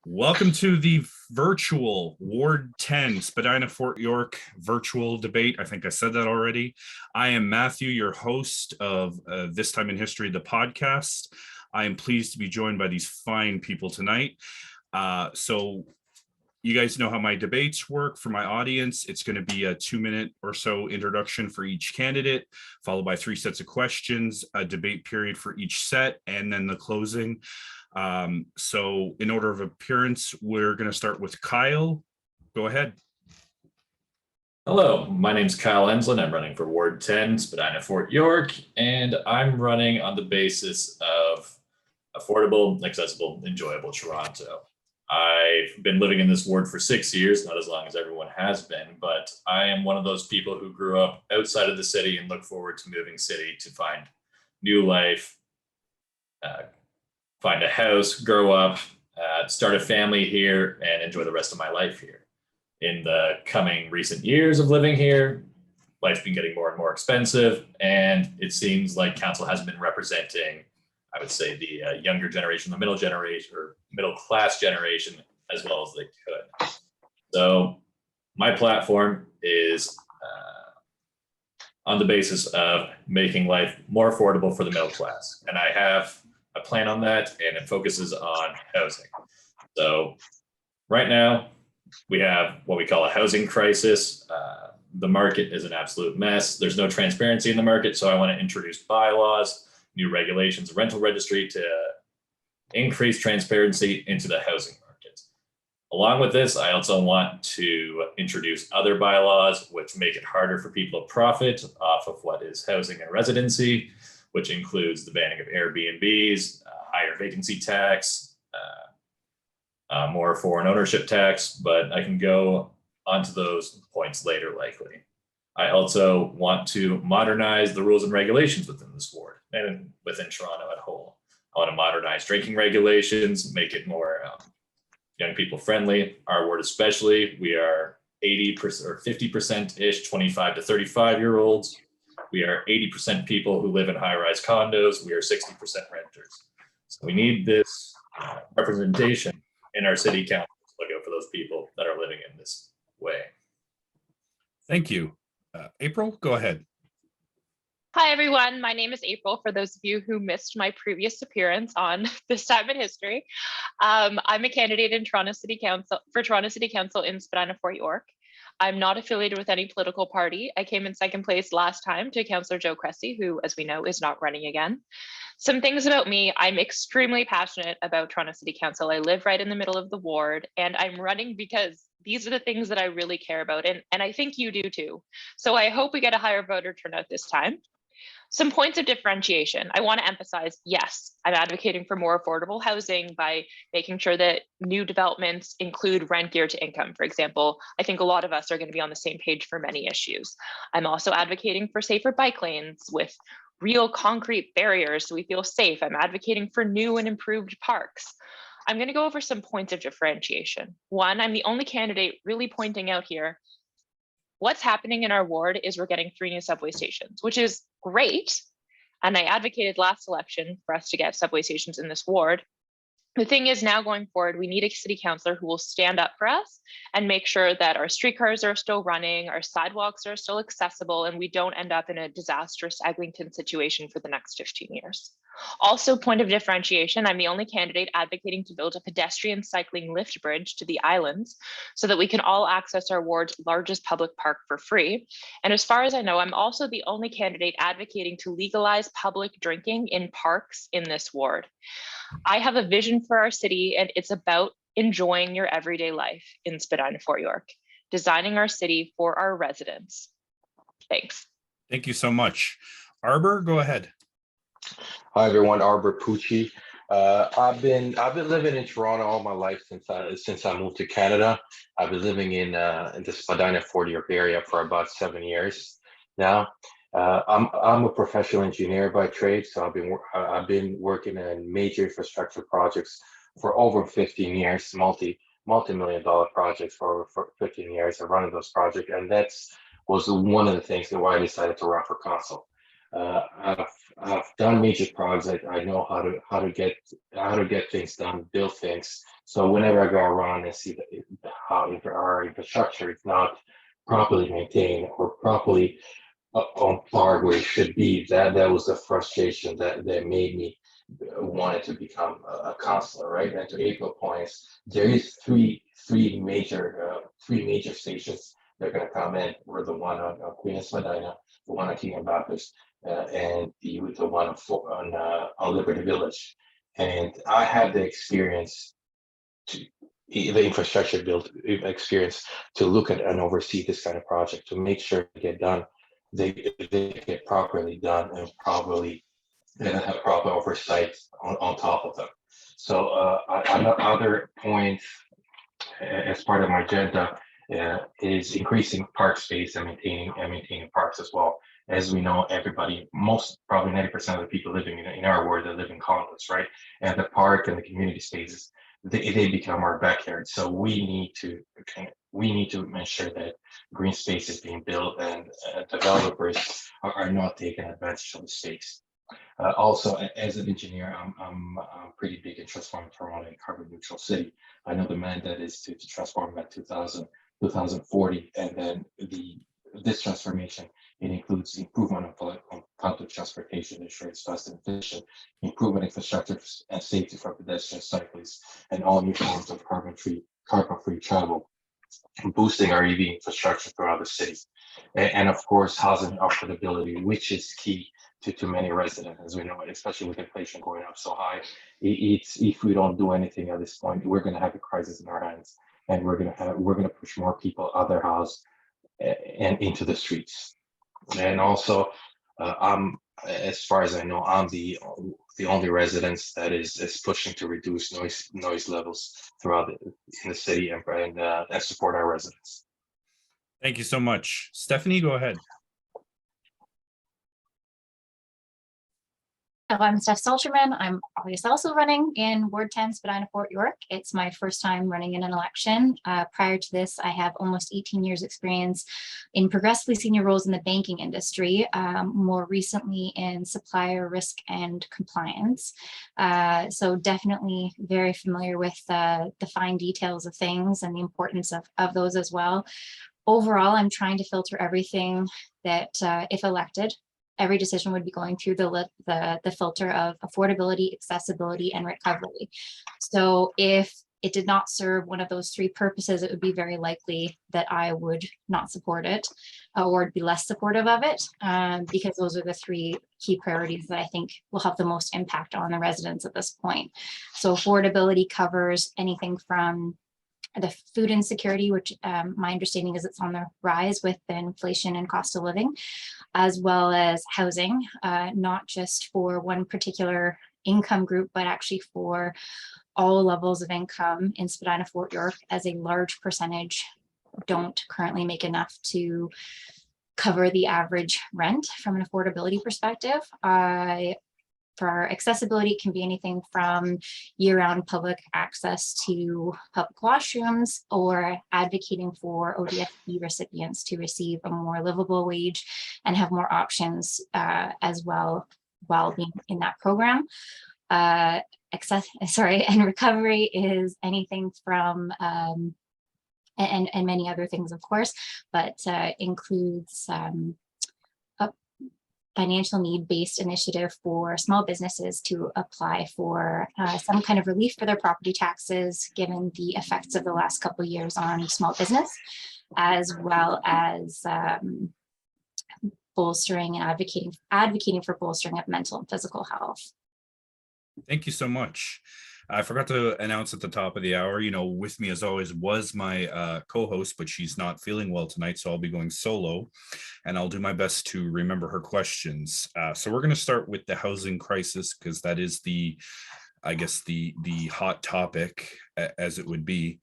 Welcome to the virtual Ward 10 Spadina-Fort York virtual debate. I think I said that already. I am Matthew, your host of This Time in History, the podcast. I am pleased to be joined by these fine people tonight. So you guys know how my debates work. For my audience, it's going to be a 2-minute or so introduction for each candidate, followed by 3 sets of questions, a debate period for each set, and then the closing. So in order of appearance, we're going to start with Kyle. Go ahead. Hello, my name's Kyle Enslin. I'm running for Ward 10, Spadina-Fort York, and I'm running on the basis of affordable, accessible, enjoyable Toronto. I've been living in this ward for 6 years, not as long as everyone has been, but I am one of those people who grew up outside of the city and look forward to moving city to find new life, find a house, grow up, start a family here, and enjoy the rest of my life here. In the coming recent years of living here, life's been getting more and more expensive, and it seems like council hasn't been representing, I would say, the younger generation, the middle generation, or middle class generation, as well as they could. So my platform is on the basis of making life more affordable for the middle class, and I have a plan on that, and it focuses on housing. So right now, we have what we call a housing crisis. The market is an absolute mess. There's no transparency in the market, so I want to introduce bylaws, new regulations, rental registry to increase transparency into the housing market. Along with this, I also want to introduce other bylaws which make it harder for people to profit off of what is housing and residency, which includes the banning of Airbnbs, higher vacancy tax, more foreign ownership tax, but I can go onto those points later likely. I also want to modernize the rules and regulations within this ward and within Toronto as a whole. I want to modernize drinking regulations, make it more young people friendly. Our ward especially, we are 80% or 50%-ish 25 to 35-year-olds. We are 80% people who live in high-rise condos. We are 60% renters. So we need this representation in our city council to look out for those people that are living in this way. Thank you. April, go ahead. Hi, everyone. My name is April, for those of you who missed my previous appearance on This Time in History. I'm a candidate in Toronto City Council in Spadina-Fort York. I'm not affiliated with any political party. I came in second place last time to Councillor Joe Cressy, who, as we know, is not running again. Some things about me: I'm extremely passionate about Toronto City Council. I live right in the middle of the ward, and I'm running because these are the things that I really care about, and I think you do too. So I hope we get a higher voter turnout this time. Some points of differentiation. I want to emphasize, yes, I'm advocating for more affordable housing by making sure that new developments include rent geared to income. For example, I think a lot of us are going to be on the same page for many issues. I'm also advocating for safer bike lanes with real concrete barriers so we feel safe. I'm advocating for new and improved parks. I'm going to go over some points of differentiation. One, I'm the only candidate really pointing out here what's happening in our ward is we're getting 3 new subway stations, which is great. And I advocated last election for us to get subway stations in this ward. The thing is, now going forward, we need a city councillor who will stand up for us and make sure that our streetcars are still running, our sidewalks are still accessible, and we don't end up in a disastrous Eglinton situation for the next 15 years. Also, point of differentiation, I'm the only candidate advocating to build a pedestrian cycling lift bridge to the islands so that we can all access our ward's largest public park for free. And as far as I know, I'm also the only candidate advocating to legalize public drinking in parks in this ward. I have a vision for our city, and it's about enjoying your everyday life in Spadina-Fort York, designing our city for our residents. Thanks. Thank you so much. Arbor, go ahead. Hi everyone, Arbor Pucci. I've been living in Toronto all my life since I moved to Canada. I've been living in the Spadina-Fort York area for about 7 years now. I'm a professional engineer by trade, so I've been working in major infrastructure projects for over 15 years, multi-million-dollar projects for over 15 years. I've run those projects, and was one of the things that why I decided to run for council. I've I've done major projects. I know how to get things done, build things. So whenever I go around and see how if our infrastructure is not properly maintained or properly on par where it should be, that was the frustration that made me wanted to become a counselor, right? And to April points, there is three major stations that are going to come in. We're the one on Queen and Spadina, the one on King and Baptist, and the one on Liberty Village. And I had the experience to the infrastructure build experience to look at and oversee this kind of project to make sure they get done, they get properly done and probably and have proper oversight on top of them. So another point as part of my agenda is increasing park space and maintaining parks as well. As we know, everybody, most probably 90% of the people living in our world, they live in condos, right? And the park and the community spaces, they become our backyard. So we need to ensure that green space is being built and developers are not taking advantage of the space. Also, as an engineer, I'm pretty big in transforming Toronto and carbon neutral city. I know the mandate is to transform by 2040, and then this transformation, it includes improvement of public transportation, insurance, fast and efficient, improvement infrastructure and safety for pedestrians, cyclists, and all new forms of carbon-free travel, boosting our EV infrastructure throughout the city, and of course, housing affordability, which is key to many residents, as we know, especially with inflation going up so high. It's if we don't do anything at this point, we're going to have a crisis in our hands, and we're going to push more people out of their house and into the streets. And also, I'm as far as I know, I'm the only residence that is pushing to reduce noise levels throughout in the city and support our residents. Thank you so much. Stephanie, go ahead. Hello, I'm Steph Salterman. I'm also running in Ward 10, Spadina-Fort, York. It's my first time running in an election. Prior to this, I have almost 18 years experience in progressively senior roles in the banking industry, more recently in supplier risk and compliance. So definitely very familiar with the fine details of things and the importance of those as well. Overall, I'm trying to filter everything that, if elected, every decision would be going through the filter of affordability, accessibility, and recovery. So if it did not serve one of those three purposes, it would be very likely that I would not support it or be less supportive of it, because those are the three key priorities that I think will have the most impact on the residents at this point. So affordability covers anything from the food insecurity, which my understanding is it's on the rise with the inflation and cost of living, as well as housing, not just for one particular income group, but actually for all levels of income in Spadina-Fort, York, as a large percentage don't currently make enough to cover the average rent from an affordability perspective. For accessibility, it can be anything from year-round public access to public washrooms, or advocating for ODSP recipients to receive a more livable wage and have more options as well while being in that program. And recovery is anything from and many other things, of course, but includes financial need-based initiative for small businesses to apply for some kind of relief for their property taxes, given the effects of the last couple of years on small business, as well as bolstering and advocating for bolstering of mental and physical health. Thank you so much. I forgot to announce at the top of the hour, with me as always was my co-host, but she's not feeling well tonight, so I'll be going solo, and I'll do my best to remember her questions. So we're going to start with the housing crisis, because that is the hot topic, as it would be.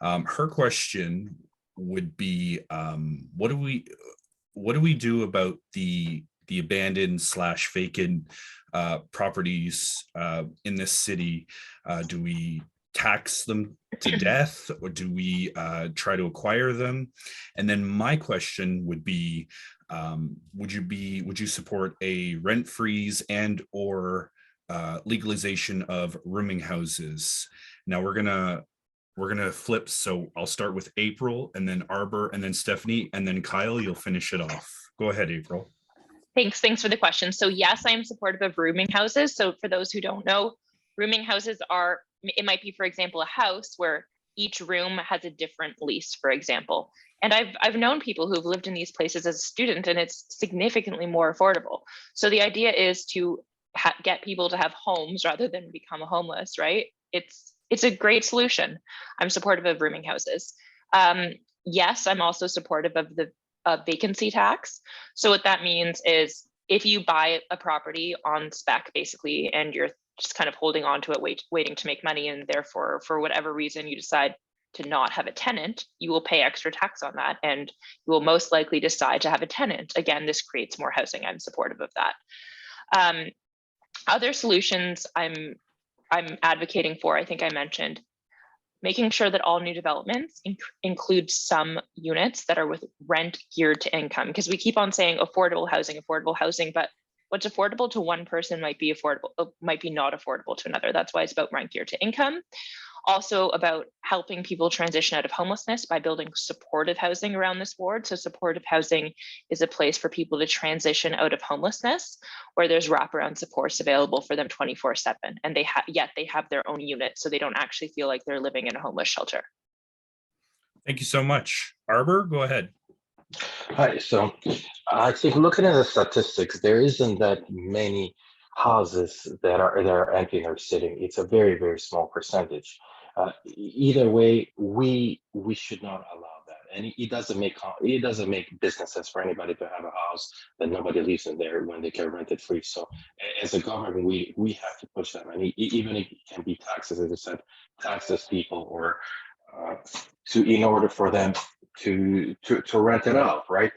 Her question would be, what do we do about the abandoned / vacant properties in this city? Do we tax them to death, or do we try to acquire them? And then my question would be, Would you support a rent freeze and or legalization of rooming houses? Now we're gonna flip. So I'll start with April, and then Arbor, and then Stephanie, and then Kyle, you'll finish it off. Go ahead, April. Thanks for the question. So yes, I am supportive of rooming houses. So for those who don't know, rooming houses are, it might be, for example, a house where each room has a different lease, for example. And I've known people who've lived in these places as a student, and it's significantly more affordable. So the idea is to get people to have homes rather than become homeless, right? It's a great solution. I'm supportive of rooming houses. Yes, I'm also supportive of the vacancy tax. So what that means is if you buy a property on spec, basically, and you're just kind of holding on to it, waiting to make money, and therefore, for whatever reason, you decide to not have a tenant, you will pay extra tax on that, and you will most likely decide to have a tenant. Again, this creates more housing. I'm supportive of that. Other solutions I'm advocating for, I think I mentioned, making sure that all new developments include some units that are with rent geared to income, because we keep on saying affordable housing, but what's affordable to one person might be not affordable to another. That's why it's about rent geared to income. Also about helping people transition out of homelessness by building supportive housing around this ward. So supportive housing is a place for people to transition out of homelessness, where there's wraparound supports available for them 24/7. And they have their own unit, so they don't actually feel like they're living in a homeless shelter. Thank you so much. Arbor, go ahead. Hi, so I think looking at the statistics, there isn't that many houses that are empty or sitting. It's a very, very small percentage. Either way, we should not allow that, and it doesn't make business sense for anybody to have a house that nobody lives in there when they can rent it free. So as a government, we have to push that, and even if it can be taxes, as I said, taxes people, or in order for them to rent it out, right?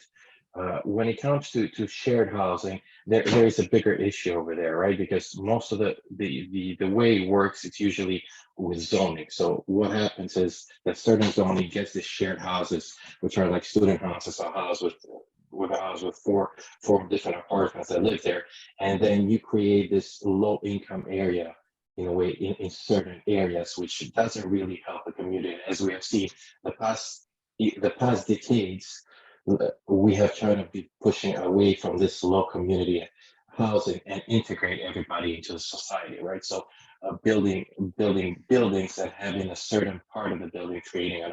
When it comes to shared housing, there is a bigger issue over there, right? Because most of the way it works, it's usually with zoning. So what happens is that certain zoning gets the shared houses, which are like student houses, a house with four different apartments that live there, and then you create this low income area in a way in certain areas, which doesn't really help the community. As we have seen the past decades, we have tried to be pushing away from this low community housing and integrate everybody into the society, right? So building buildings and having a certain part of the building creating an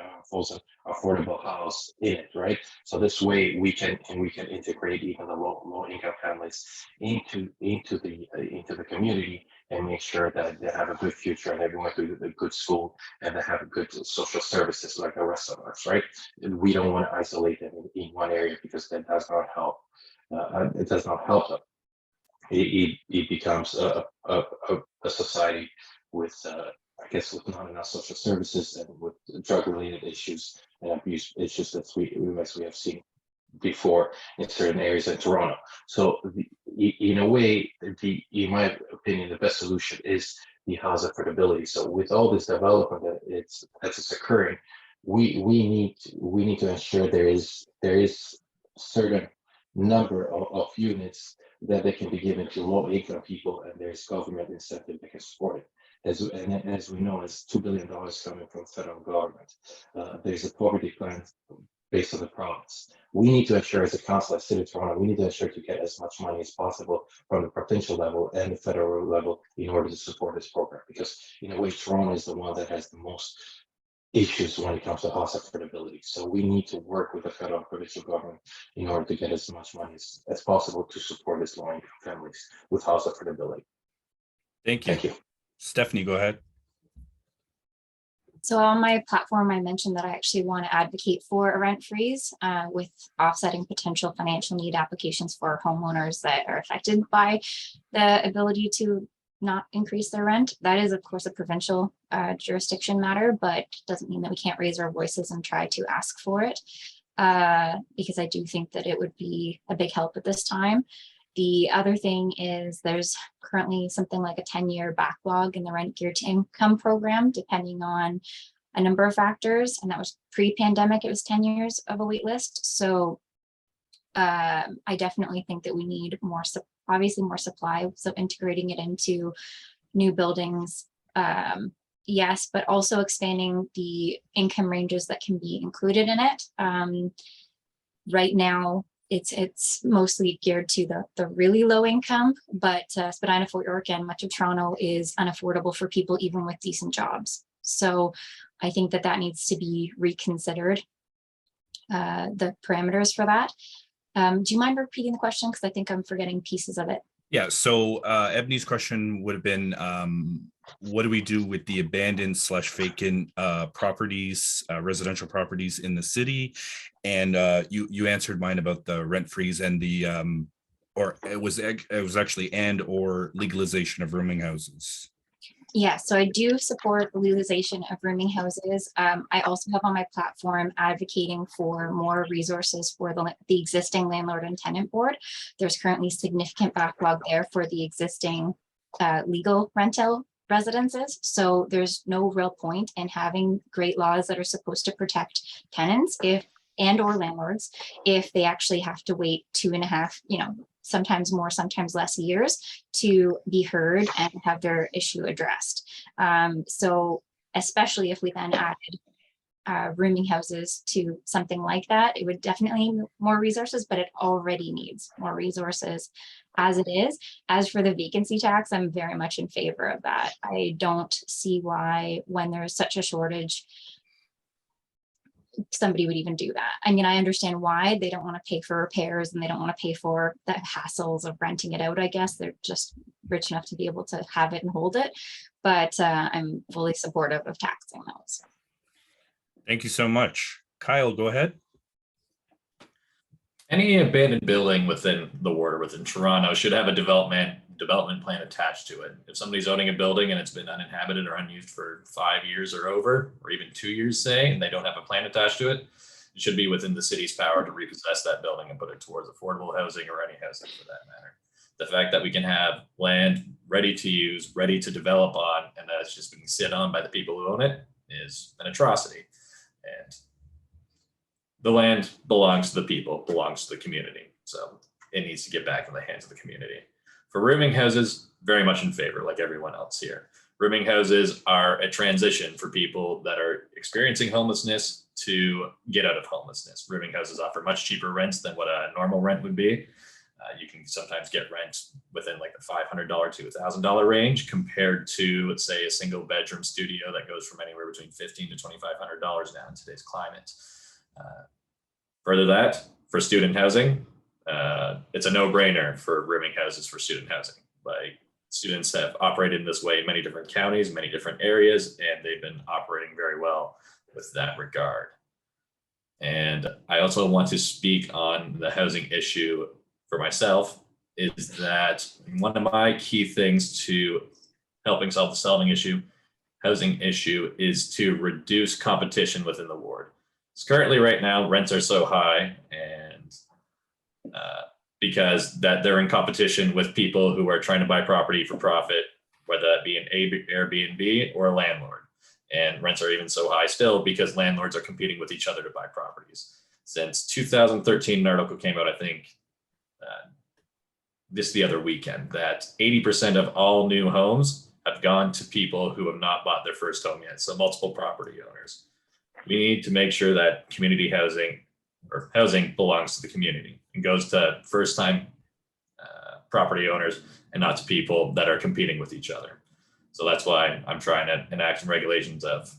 affordable house in it, right? So this way we can integrate even the low income families into the community and make sure that they have a good future and everyone through a good school and they have good social services like the rest of us, right? We don't want to isolate them in one area because that does not help. It does not help them. It becomes a society with, I guess, with not enough social services and with drug-related issues and abuse issues that we have seen before in certain areas in Toronto. So in a way, in my opinion, the best solution is the house affordability. So with all this development that's occurring, we need to ensure there is certain number of units that they can be given to low income people, and there's government incentive that can support it. As we know, it's $2 billion coming from federal government. There's a poverty plan based on the province. We need to ensure, as a council at City of Toronto, we need to ensure to get as much money as possible from the provincial level and the federal level in order to support this program. Because in a way, Toronto is the one that has the most issues when it comes to house affordability. So we need to work with the federal and provincial government in order to get as much money as possible to support these low income families with house affordability. Thank you. Thank you. Stephanie, go ahead. So on my platform, I mentioned that I actually want to advocate for a rent freeze with offsetting potential financial need applications for homeowners that are affected by the ability to not increase their rent. That is, of course, a provincial jurisdiction matter, but doesn't mean that we can't raise our voices and try to ask for it, because I do think that it would be a big help at this time. The other thing is there's currently something like a 10-year backlog in the rent geared to income program, depending on a number of factors. And that was pre-pandemic, it was 10 years of a wait list. So I definitely think that we need more, obviously more supply. So integrating it into new buildings, yes, but also expanding the income ranges that can be included in it. Right now, it's mostly geared to the really low income, but Spadina-Fort York and much of Toronto is unaffordable for people even with decent jobs. So I think that needs to be reconsidered, the parameters for that. Do you mind repeating the question? Because I think I'm forgetting pieces of it. Yeah, so Ebony's question would have been, what do we do with the abandoned / vacant properties, residential properties in the city? And you answered mine about the rent freeze and the, or it was actually and or legalization of rooming houses. Yeah, so I do support the legalization of rooming houses. I also have on my platform advocating for more resources for the existing landlord and tenant board. There's currently significant backlog there for the existing legal rental residences. So there's no real point in having great laws that are supposed to protect tenants and or landlords if they actually have to wait 2.5, sometimes more, sometimes less years to be heard and have their issue addressed. So especially if we then added rooming houses to something like that, it would definitely need more resources, but it already needs more resources as it is. As for the vacancy tax, I'm very much in favor of that. I don't see why, when there's such a shortage, somebody would even do that. I mean, I understand why they don't want to pay for repairs and they don't want to pay for the hassles of renting it out. I guess they're just rich enough to be able to have it and hold it. But I'm fully supportive of taxing those. Thank you so much. Kyle, go ahead. Any abandoned building within the ward or within Toronto should have a development plan attached to it. If somebody's owning a building and it's been uninhabited or unused for 5 years or over, or even 2 years, say, and they don't have a plan attached to it, it should be within the city's power to repossess that building and put it towards affordable housing or any housing for that matter. The fact that we can have land ready to use, ready to develop on, and that it's just being sit on by the people who own it is an atrocity. And the land belongs to the people, belongs to the community. So it needs to get back in the hands of the community. For rooming houses, very much in favor, like everyone else here. Rooming houses are a transition for people that are experiencing homelessness to get out of homelessness. Rooming houses offer much cheaper rents than what a normal rent would be. You can sometimes get rent within like the $500 to $1,000 range compared to, let's say, a single bedroom studio that goes from anywhere between $1,500 to $2,500 now in today's climate. Further that, for student housing, it's a no-brainer for rooming houses for student housing. Like, students have operated in this way in many different counties, many different areas, and they've been operating very well with that regard. And I also want to speak on the housing issue for myself, is that one of my key things to helping solve the housing issue is to reduce competition within the ward. Because currently right now, rents are so high, and because that they're in competition with people who are trying to buy property for profit, whether that be an Airbnb or a landlord. And rents are even so high still because landlords are competing with each other to buy properties. Since 2013, an article came out, I think, this the other weekend, that 80% of all new homes have gone to people who have not bought their first home yet. So multiple property owners. We need to make sure that community housing or housing belongs to the community and goes to first-time property owners and not to people that are competing with each other. So that's why I'm trying to enact some regulations of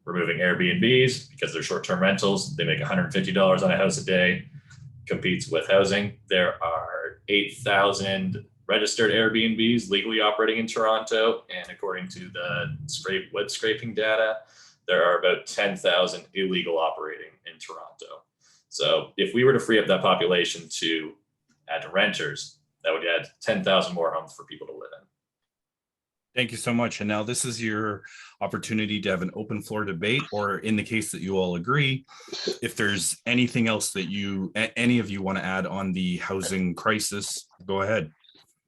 removing Airbnbs because they're short-term rentals. They make $150 on a house a day, competes with housing. There are 8,000 registered Airbnbs legally operating in Toronto. And according to the web scraping data, there are about 10,000 illegal operating in Toronto. So if we were to free up that population to add to renters, that would add 10,000 more homes for people to live in. Thank you so much. And now this is your opportunity to have an open floor debate, or in the case that you all agree, if there's anything else that any of you want to add on the housing crisis, go ahead.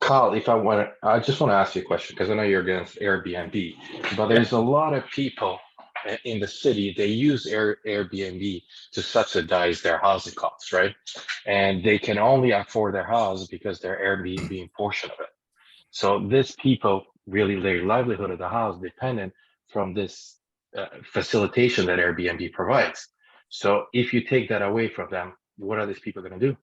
Kyle, I just want to ask you a question because I know you're against Airbnb, but there's a lot of people in the city, they use Airbnb to subsidize their housing costs, right? And they can only afford their house because they're Airbnb portion of it. So this people really their livelihood of the house dependent from this facilitation that Airbnb provides. So if you take that away from them, what are these people going to do?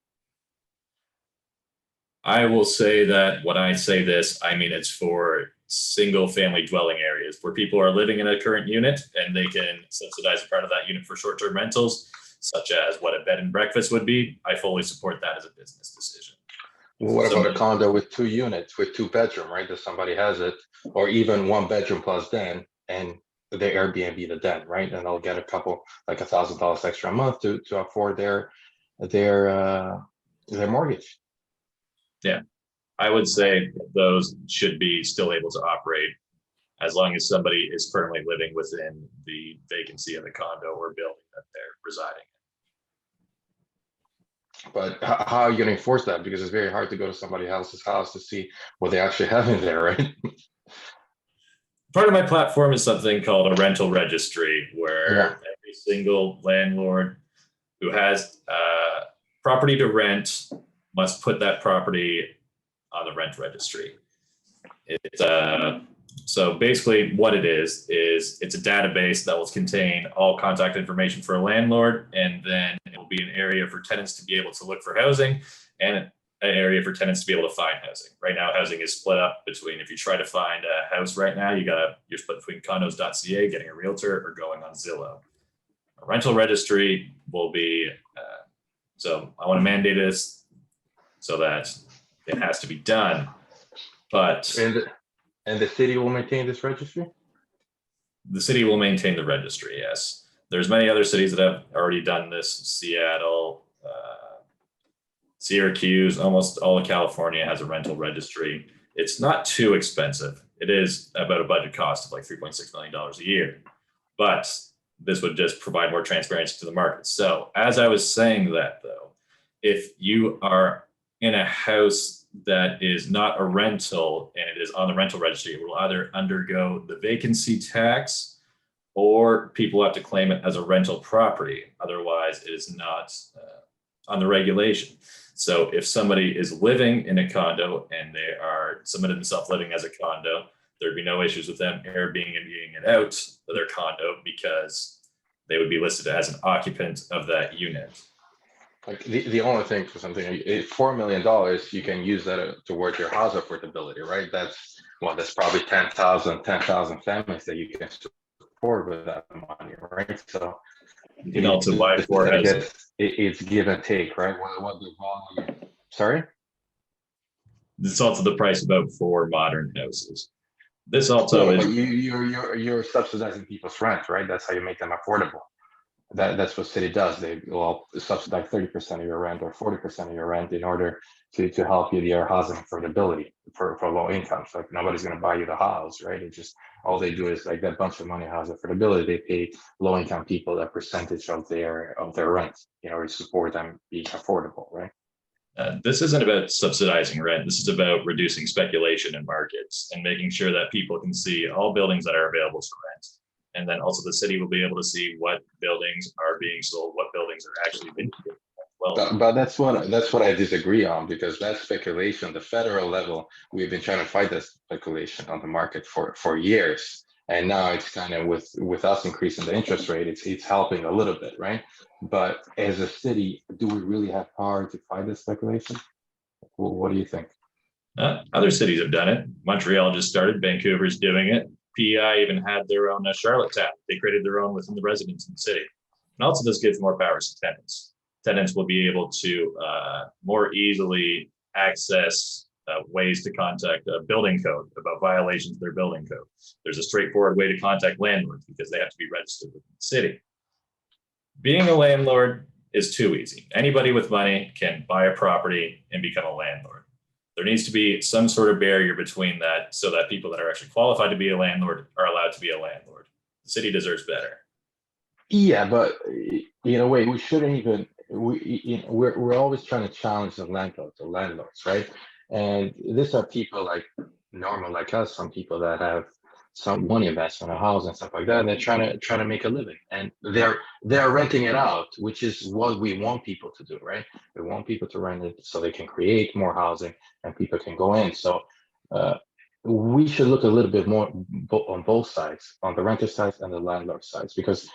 I will say that when I say this, I mean it's for single family dwelling areas where people are living in a current unit and they can subsidize a part of that unit for short-term rentals, such as what a bed and breakfast would be. I fully support that as a business decision. Well, what about a condo with 2 units, with 2 bedroom, right? That somebody has it, or even 1 bedroom plus den, and they Airbnb the den, right? And they'll get a couple, like $1,000 extra a month to afford their mortgage. Yeah, I would say those should be still able to operate as long as somebody is currently living within the vacancy of the condo or building that they're residing in. But how are you going to enforce that? Because it's very hard to go to somebody else's house to see what they actually have in there, right? Part of my platform is something called a rental registry, where every single landlord who has property to rent must put that property on the rent registry. So basically what it is it's a database that will contain all contact information for a landlord, and then it will be an area for tenants to be able to look for housing and an area for tenants to be able to find housing. Right now, housing is split up between, if you try to find a house right now, you're split between condos.ca, getting a realtor, or going on Zillow. A rental registry will be, so I want to mandate this so that it has to be done. But and the city will maintain this registry? The city will maintain the registry, yes. There's many other cities that have already done this. Seattle, Syracuse, almost all of California has a rental registry. It's not too expensive. It is about a budget cost of like $3.6 million a year. But this would just provide more transparency to the market. So as I was saying that, though, if you are in a house that is not a rental and it is on the rental registry, it will either undergo the vacancy tax or people have to claim it as a rental property. Otherwise, it is not on the regulation. So if somebody is living in a condo and they are submitted themselves living as a condo, there'd be no issues with them Airbnb-ing it out of their condo because they would be listed as an occupant of that unit. Like the only thing for something, $4 million, you can use that towards your house affordability, right? That's probably 10,000 families that you can support with that money, right? So you can also buy 4 houses. It's give and take, right? What the volume? Sorry? It's also the price of about 4 modern houses. This also is. But you're subsidizing people's rent, right? That's how you make them affordable. That's what city does. They will subsidize 30% of your rent or 40% of your rent in order to help you your housing affordability for low incomes. Like nobody's going to buy you the house, right? It just all they do is like that bunch of money housing affordability. They pay low income people a percentage of their rent in order to support them being affordable, right? This isn't about subsidizing rent. This is about reducing speculation in markets and making sure that people can see all buildings that are available for rent. And then also the city will be able to see what buildings are being sold, what buildings are actually being sold. Well, but that's what I disagree on, because that speculation, the federal level, we've been trying to fight that speculation on the market for years. And now it's kind of with us increasing the interest rate, it's helping a little bit, right? But as a city, do we really have power to fight this speculation? Well, what do you think? Other cities have done it. Montreal just started. Vancouver's doing it. PEI even had their own Charlotte tap. They created their own within the residents in the city. And also this gives more powers to tenants. Tenants will be able to more easily access ways to contact a building code about violations of their building code. There's a straightforward way to contact landlords because they have to be registered within the city. Being a landlord is too easy. Anybody with money can buy a property and become a landlord. There needs to be some sort of barrier between that so that people that are actually qualified to be a landlord are allowed to be a landlord. The city deserves better. Yeah, but in a way, we shouldn't even. We're always trying to challenge the landlords, right? And these are people like normal like us, some people that have one investment, a house and stuff like that, and they're trying to make a living, and they're renting it out, which is what we want people to do, right? We want people to rent it so they can create more housing and people can go in. So we should look a little bit more on both sides, on the renter side and the landlord sides, because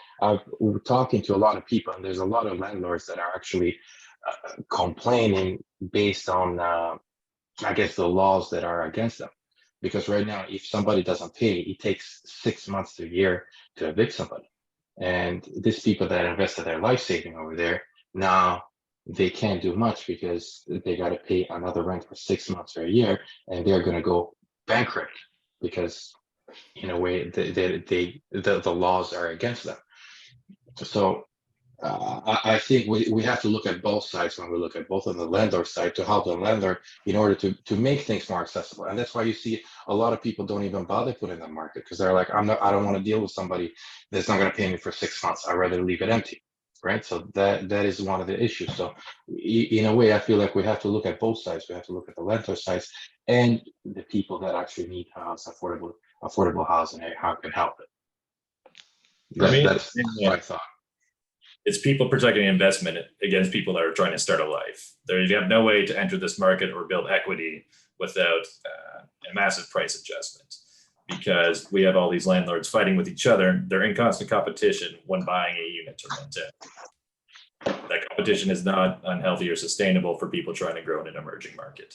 we're talking to a lot of people, and there's a lot of landlords that are actually complaining based on I guess the laws that are against them. Because right now, if somebody doesn't pay, it takes 6 months to a year to evict somebody. And these people that invested their life saving over there, now they can't do much because they got to pay another rent for 6 months or a year, and they're going to go bankrupt because, in a way, the laws are against them. So I think we have to look at both sides when we look at both on the landlord side to help the landlord in order to make things more accessible. And that's why you see a lot of people don't even bother putting in the market, because they're like, I don't want to deal with somebody that's not going to pay me for 6 months. I'd rather leave it empty. Right. So that is one of the issues. So in a way, I feel like we have to look at both sides. We have to look at the landlord sides and the people that actually need house, affordable housing, and how it can help it. For me, That's my thought. It's people protecting investment against people that are trying to start a life. You have no way to enter this market or build equity without a massive price adjustment, because we have all these landlords fighting with each other. They're in constant competition when buying a unit to rent it. That competition is not unhealthy or sustainable for people trying to grow in an emerging market.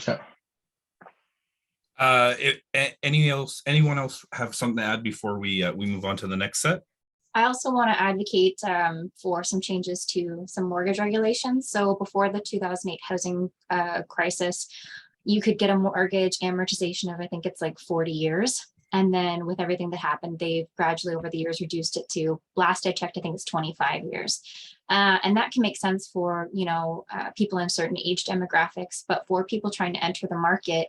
Yeah. Anyone else have something to add before we move on to the next set? I also want to advocate for some changes to some mortgage regulations. So before the 2008 housing crisis, you could get a mortgage amortization of, I think it's like 40 years. And then with everything that happened, they've gradually over the years reduced it to, last I checked, I think it's 25 years. And that can make sense for, people in certain age demographics, but for people trying to enter the market,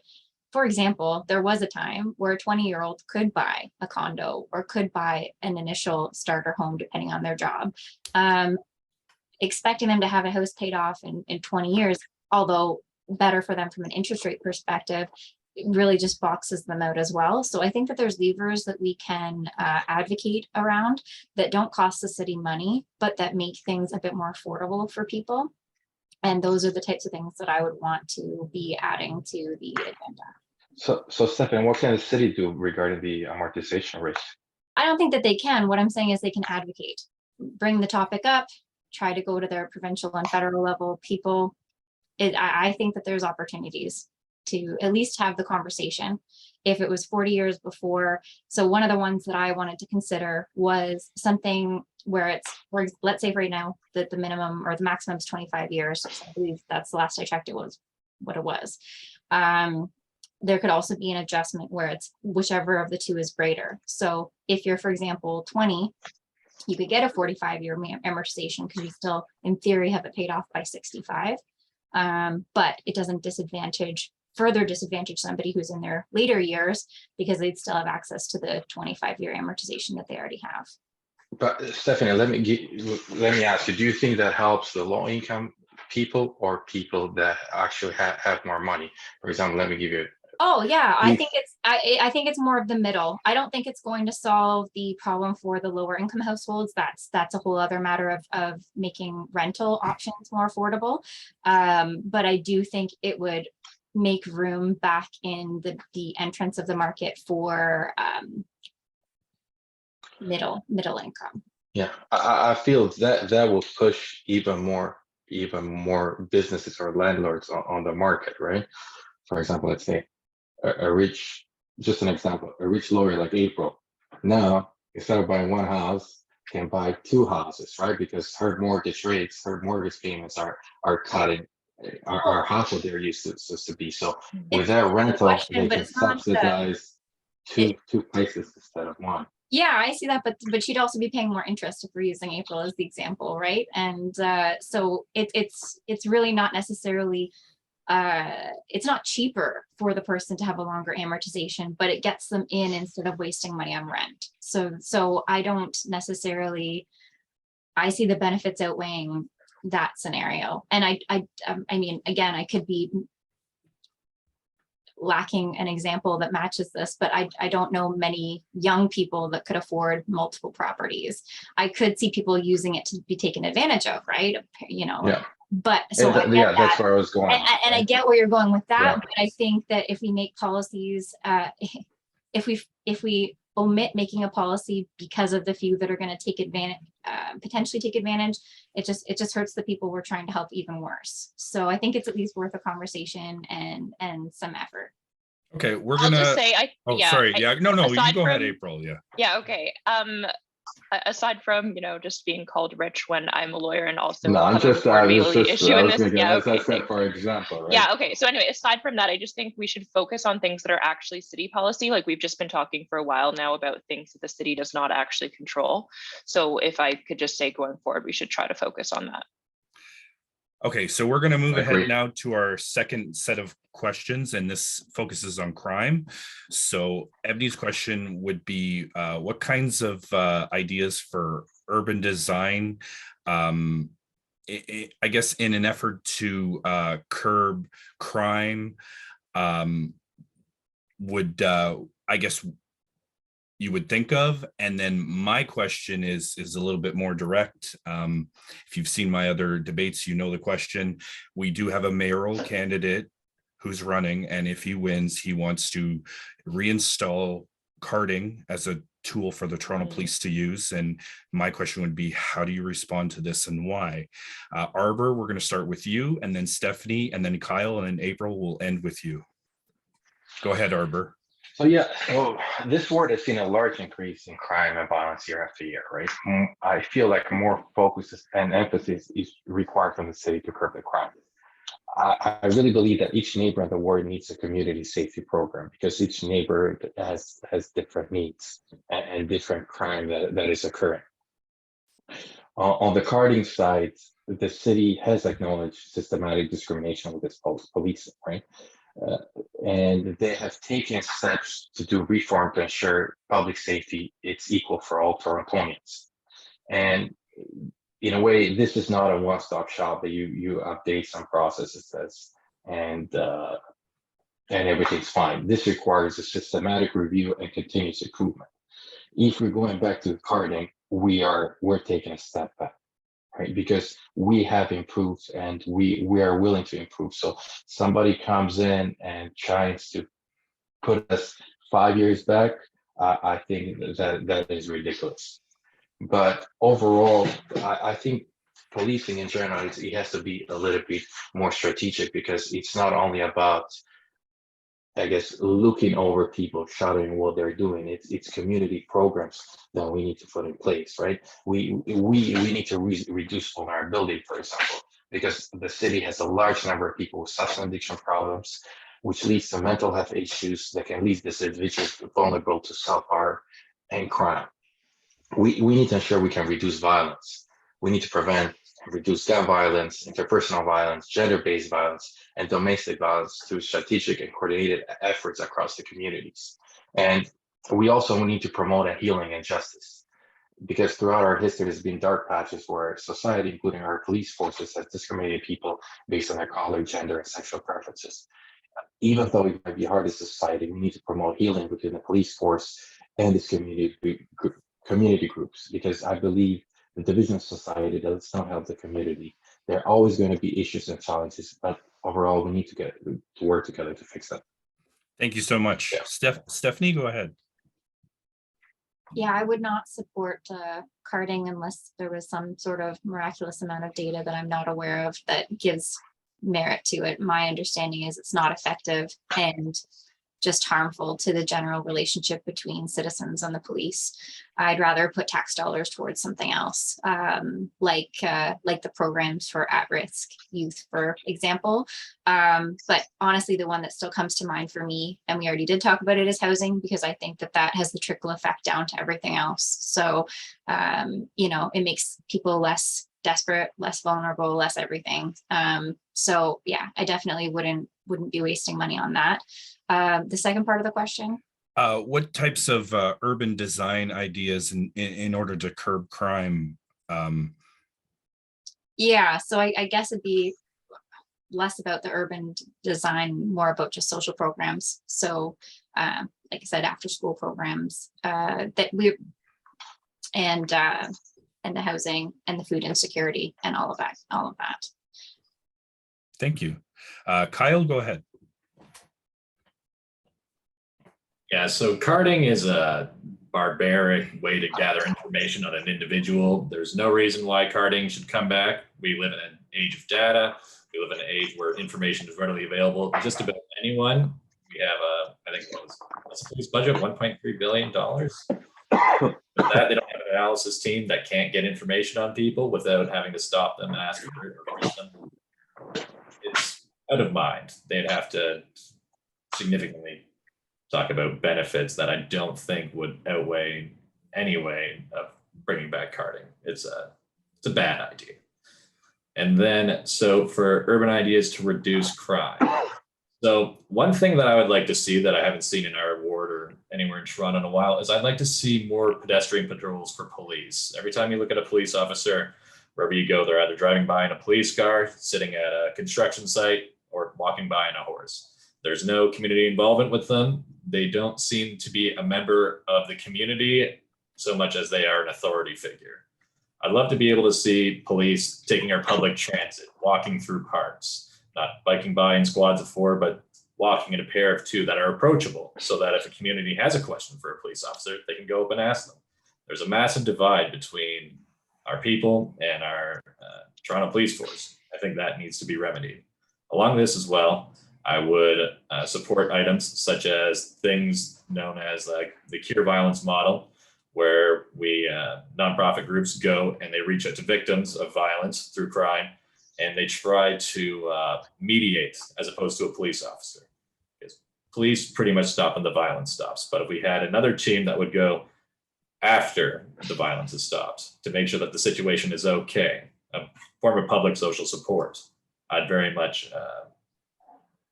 for example, there was a time where a 20-year-old could buy a condo or could buy an initial starter home, depending on their job. Expecting them to have a house paid off in 20 years, although better for them from an interest rate perspective, it really just boxes them out as well. So I think that there's levers that we can advocate around that don't cost the city money, but that make things a bit more affordable for people. And those are the types of things that I would want to be adding to the agenda. So Stefan, what can the city do regarding the amortization risk? I don't think that they can. What I'm saying is they can advocate, bring the topic up, try to go to their provincial and federal level people. I think that there's opportunities to at least have the conversation. If it was 40 years before. So one of the ones that I wanted to consider was something where it's, let's say right now that the minimum or the maximum is 25 years. I believe that's the last I checked, it was what it was. There could also be an adjustment where it's whichever of the two is greater. So if you're, for example, 20, you could get a 45-year amortization because you still, in theory, have it paid off by 65. But it doesn't further disadvantage somebody who's in their later years because they'd still have access to the 25-year amortization that they already have. But Stephanie, let me ask you, do you think that helps the low income people or people that actually have more money? For example, let me give you. Oh yeah, I think it's more of the middle. I don't think it's going to solve the problem for the lower income households. That's a whole other matter of making rental options more affordable. But I do think it would make room back in the entrance of the market for middle income. Yeah, I feel that will push even more businesses or landlords on the market, right? For example, let's say a rich lawyer like April now, instead of buying one house, can buy two houses, right? Because her mortgage payments are cutting are half what they're used to be. So with that rental, they can subsidize two places instead of one. Yeah, I see that, but she'd also be paying more interest if we're using April as the example, right? And so it's really not necessarily it's not cheaper for the person to have a longer amortization, but it gets them in instead of wasting money on rent. So I don't necessarily, I see the benefits outweighing that scenario. And I mean, again, I could be lacking an example that matches this, but I don't know many young people that could afford multiple properties. I could see people using it to be taken advantage of, right? You know, Yeah. but so I get Yeah, that's that. where I was going. And I get where you're going with that, Yeah. but I think that if we make policies, if we omit making a policy because of the few that are going to take advantage, potentially take advantage, it just hurts the people we're trying to help even worse. So I think it's at least worth a conversation and some effort. Okay, we're I'll gonna. just say, Sorry. Yeah. No. You aside go ahead, from- April. Yeah. Yeah. Okay. Aside from, you know, just being called rich when I'm a lawyer and also No, I'm having an just, I was affordability just, issue I in was this. thinking, Yeah. as I Okay. said, Thanks. for example, right? Yeah. Okay. So anyway, aside from that, I just think we should focus on things that are actually city policy. Like we've just been talking for a while now about things that the city does not actually control. So if I could just say going forward, we should try to focus on that. Okay, so we're going to move Agree. ahead now to our second set of questions, and this focuses on crime. So Ebony's question would be, what kinds of ideas for urban design, I guess in an effort to curb crime, would I guess you would think of? And then my question is a little bit more direct. If you've seen my other debates, you know the question. We do have a mayoral candidate who's running, and if he wins, he wants to reinstall carding as a tool for the Toronto Police to use. And my question would be, how do you respond to this and why? Arbor, we're going to start with you, and then Stephanie, and then Kyle, and then April will end with you. Go ahead, Arbor. So yeah, well, this ward has seen a large increase in crime and violence year after year, right? I feel like more focus and emphasis is required from the city to curb the crime. I really believe that each neighbor in the ward needs a community safety program because each neighbor has different needs and different crime that is occurring. On the carding side, the city has acknowledged systematic discrimination with its policing, right? And they have taken steps to do reform to ensure public safety it's equal for all Torontonians. And in a way, this is not a one-stop shop that you update some processes and everything's fine. This requires a systematic review and continuous improvement. If we're going back to carding, we're taking a step back. Right, because we have improved and we are willing to improve. So somebody comes in and tries to put us 5 years back, I think that is ridiculous. But overall, I think policing in general, it has to be a little bit more strategic because it's not only about, I guess, looking over people, shuttering what they're doing. It's community programs that we need to put in place, right? We need to reduce vulnerability, for example, because the city has a large number of people with substance addiction problems, which leads to mental health issues that can leave this individual vulnerable to self-harm and crime. We need to ensure we can reduce violence. We need to prevent and reduce gun violence, interpersonal violence, gender-based violence, and domestic violence through strategic and coordinated efforts across the communities. And we also need to promote a healing and justice, because throughout our history, there's been dark patches where society, including our police forces, has discriminated people based on their color, gender, and sexual preferences. Even though it might be hard as society, we need to promote healing within the police force and its community groups, because I believe the division of society does not help the community. There are always going to be issues and challenges, but overall, we need to get to work together to fix them. Thank you so much. Yeah. Stephanie, go ahead. Yeah, I would not support carding unless there was some sort of miraculous amount of data that I'm not aware of that gives merit to it. My understanding is it's not effective and just harmful to the general relationship between citizens and the police. I'd rather put tax dollars towards something else, like the programs for at-risk youth, for example. But honestly, the one that still comes to mind for me, and we already did talk about it, is housing, because I think that has the trickle effect down to everything else. So, it makes people less desperate, less vulnerable, less everything. So yeah, I definitely wouldn't be wasting money on that. The second part of the question. What types of urban design ideas in order to curb crime? Yeah, so I guess it'd be less about the urban design, more about just social programs. So like I said, after school programs that we and the housing and the food insecurity and all of that. Thank you. Kyle, go ahead. Yeah, so carding is a barbaric way to gather information on an individual. There's no reason why carding should come back. We live in an age of data. We live in an age where information is readily available to just about anyone. We have I think what's the police budget, $1.3 billion. With that, they don't have an analysis team that can't get information on people without having to stop them and ask for it or force them. It's out of mind. They'd have to significantly talk about benefits that I don't think would outweigh any way of bringing back carding. It's a bad idea. And then, so for urban ideas to reduce crime. So one thing that I would like to see that I haven't seen in our ward or anywhere in Toronto in a while is I'd like to see more pedestrian patrols for police. Every time you look at a police officer, wherever you go, they're either driving by in a police car, sitting at a construction site, or walking by on a horse. There's no community involvement with them. They don't seem to be a member of the community so much as they are an authority figure. I'd love to be able to see police taking our public transit, walking through parks, not biking by in squads of 4, but walking in a pair of 2 that are approachable, so that if a community has a question for a police officer, they can go up and ask them. There's a massive divide between our people and our Toronto police force. I think that needs to be remedied. Along this as well, I would support items such as things known as like the Cure Violence model, where we nonprofit groups go and they reach out to victims of violence through crime, and they try to mediate as opposed to a police officer. Because police pretty much stop when the violence stops. But if we had another team that would go after the violence has stopped to make sure that the situation is okay, a form of public social support, I'd very much